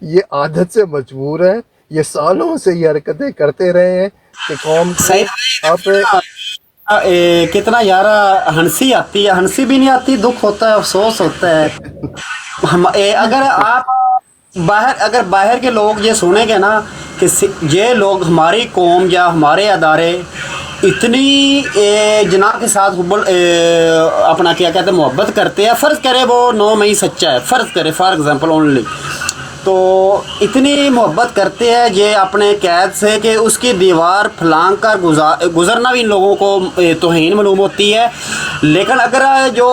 ये आदत से मजबूर है, ये सालों से ये हरकतें करते रहे हैं कि कौम सही को आप कितना यार हंसी आती है, हंसी भी नहीं आती, दुख होता है, अफसोस होता है। अगर आप अगर बाहर के लोग ये सुनेंगे ना कि ये लोग हमारी कौम या हमारे अदारे इतनी जना के साथ अपना क्या कहते हैं मोहब्बत करते हैं, फ़र्ज़ करे वो 9 मई सच्चा है, फ़र्ज़ करे फॉर एग्जांपल ओनली, तो इतनी मोहब्बत करते हैं ये अपने कैद से कि उसकी दीवार फलांग कर गुजरना भी इन लोगों को तौहीन मालूम होती है। लेकिन अगर जो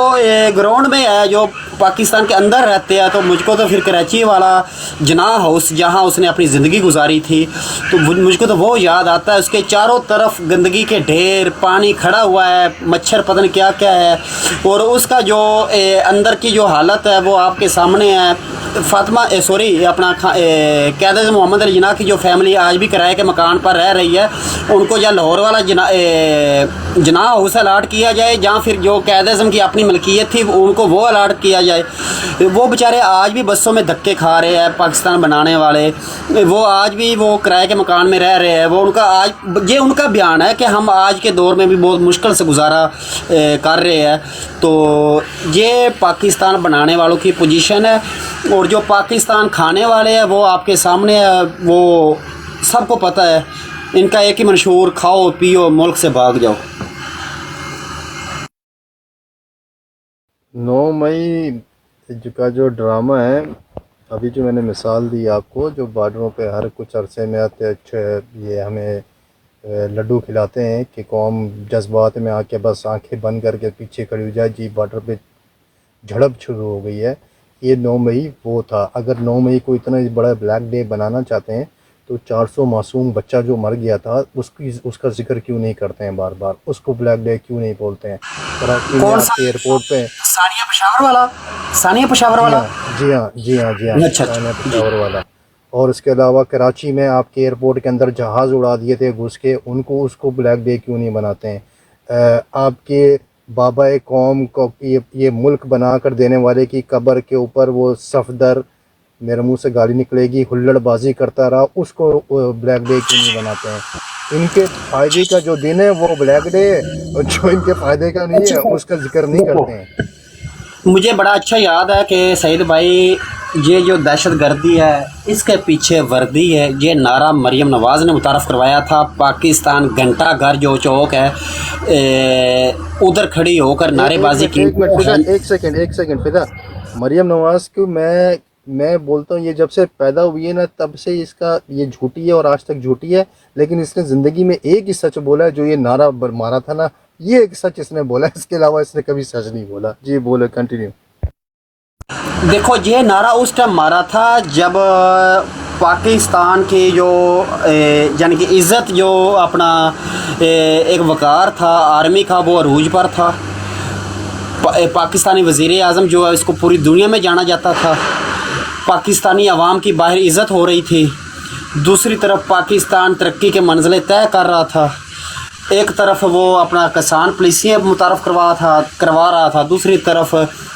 ग्राउंड में है, जो पाकिस्तान के अंदर रहते हैं, तो मुझको तो फिर कराची वाला जनाह हाउस जहाँ उसने अपनी ज़िंदगी गुजारी थी, तो मुझको तो वो याद आता है। उसके चारों तरफ गंदगी के ढेर, पानी खड़ा हुआ है, मच्छर पता नहीं क्या क्या है, और उसका जो अंदर की जो हालत है वो आपके सामने है। फातिमा सॉरी अपना कैद मोहम्मद अली जिन्ना की जो फैमिली आज भी किराए के मकान पर रह रही है, उनको या लाहौर वाला जनाह हाउस अलाट किया जाए, या फिर जो कैद आज़म की अपनी मलकियत थी उनको वो अलाट किया जाए। वो बेचारे आज भी बसों में धक्के खा रहे हैं, पाकिस्तान बनाने वाले, वो आज भी वो किराए के मकान में रह रहे हैं। वो उनका आज ये उनका बयान है कि हम आज के दौर में भी बहुत मुश्किल से गुजारा कर रहे हैं। तो ये पाकिस्तान बनाने वालों की पोजीशन है, और जो पाकिस्तान खाने वाले हैं वो आपके सामने है, वो सबको पता है। इनका एक ही मंशूर, खाओ पियो मुल्क से भाग जाओ। 9 मई का जो ड्रामा है, अभी जो मैंने मिसाल दी आपको, जो बॉर्डरों पे हर कुछ अरसे में आते अच्छे ये हमें लड्डू खिलाते हैं कि कौम जज्बात में आके बस आंखें बंद करके पीछे खड़ी हो जाए, जी बॉर्डर पे झड़प शुरू हो गई है। ये 9 मई वो था। अगर 9 मई को इतना बड़ा ब्लैक डे बनाना चाहते हैं तो 400 मासूम बच्चा जो मर गया था उसका जिक्र क्यों नहीं करते हैं बार बार, उसको ब्लैक डे क्यों नहीं बोलते हैं? कौन सा एयरपोर्ट पे सानिया पेशावर वाला? सानिया पेशावर वाला? जी हाँ अच्छा, सानिया पेशावर वाला। और इसके अलावा कराची में आपके एयरपोर्ट के अंदर जहाज़ उड़ा दिए थे घुस के, उसको ब्लैक डे क्यों नहीं बनाते हैं? आपके बाबा कौम को ये मुल्क बना कर देने वाले की कब्र के ऊपर वो सफदर, मेरे मुंह से गाली निकलेगी, हुल्लड़बाजी करता रहा, उसको ब्लैक डे क्यों नहीं बनाते हैं? इनके फ़ायदे का जो दिन है वो ब्लैक डे है, और जो इनके फ़ायदे का नहीं है उसका जिक्र नहीं करते हैं। मुझे बड़ा अच्छा याद है कि सईद भाई, ये जो दहशत गर्दी है इसके पीछे वर्दी है। ये नारा मरियम नवाज़ ने मुतारफ़ करवाया था। पाकिस्तान घंटा घर जो चौक है उधर खड़ी होकर नारेबाजी की। एक सेकंड फिदा, मरियम नवाज़ को मैं बोलता हूँ, ये जब से पैदा हुई है ना तब से इसका ये झूठी है और आज तक झूठी है। लेकिन इसने ज़िंदगी में एक ही सच बोला है, जो ये नारा मारा था ना, ये एक सच इसने बोला है, इसके अलावा इसने कभी सच नहीं बोला। जी बोले, कंटिन्यू। देखो, ये नारा उस टाइम मारा था जब पाकिस्तान की जो यानी कि इज़्ज़त, जो अपना एक वक़ार था आर्मी का, वो अरूज पर था। पाकिस्तानी वज़ीर आज़म जो है इसको पूरी दुनिया में जाना जाता था। पाकिस्तानी अवाम की बाहर इज़्ज़त हो रही थी। दूसरी तरफ पाकिस्तान तरक्की के मंजिलें तय कर रहा था। एक तरफ वो अपना किसान पॉलिसियाँ मुतारफ़ करवा रहा था, दूसरी तरफ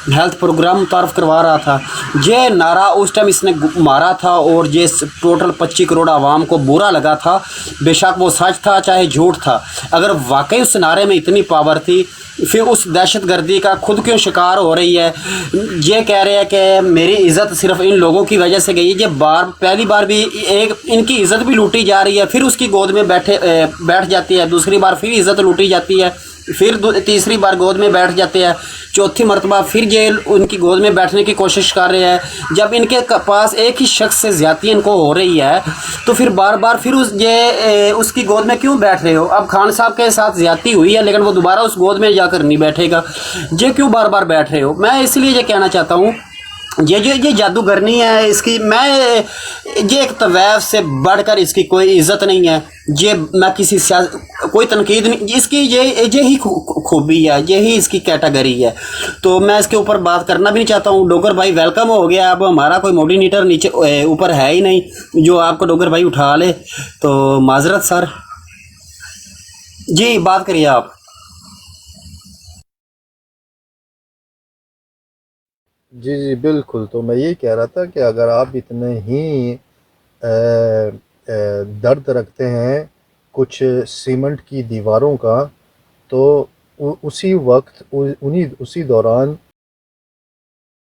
हेल्थ प्रोग्राम मुतारफ़ करवा रहा था। ये नारा उस टाइम इसने मारा था, और ये टोटल 25 करोड़ आवाम को बुरा लगा था। बेशक वो सच था चाहे झूठ था। अगर वाकई उस नारे में इतनी पावर थी, फिर उस दहशत गर्दी का खुद क्यों शिकार हो रही है? ये कह रहे हैं कि मेरी इज़्ज़त सिर्फ इन लोगों की वजह से गई। ये पहली बार भी इनकी इज़्ज़त भी लूटी जा रही है, फिर उसकी गोद में बैठ जाती है। दूसरी बार फिर इज़्ज़त लूटी जाती है, फिर तीसरी बार गोद में बैठ जाते हैं। चौथी मरतबा फिर ये उनकी गोद में बैठने की कोशिश कर रहे हैं। जब इनके पास एक ही शख्स से ज़्यादती इनको हो रही है, तो फिर बार बार फिर उसकी गोद में क्यों बैठ रहे हो? अब खान साहब के साथ ज़्यादती हुई है, लेकिन वो दोबारा उस गोद में जाकर नहीं बैठेगा। ये क्यों बार बार बैठ रहे हो? मैं इसलिए ये कहना चाहता हूँ, ये जादूगरनी है इसकी। ये एक तवैफ से बढ़कर इसकी कोई इज़्ज़त नहीं है। ये मैं कोई तनकीद नहीं, इसकी ये ही खूबी है, ये ही इसकी कैटेगरी है। तो मैं इसके ऊपर बात करना भी नहीं चाहता हूँ। डोगर भाई वेलकम हो गया। अब हमारा कोई मोडिनेटर नीचे ऊपर है ही नहीं जो आपको डोगर भाई उठा ले, तो माजरत सर। जी बात करिए आप। जी जी बिल्कुल। तो मैं ये कह रहा था कि अगर आप इतने ही दर्द रखते हैं कुछ सीमेंट की दीवारों का, तो उसी वक्त उन्हीं उसी दौरान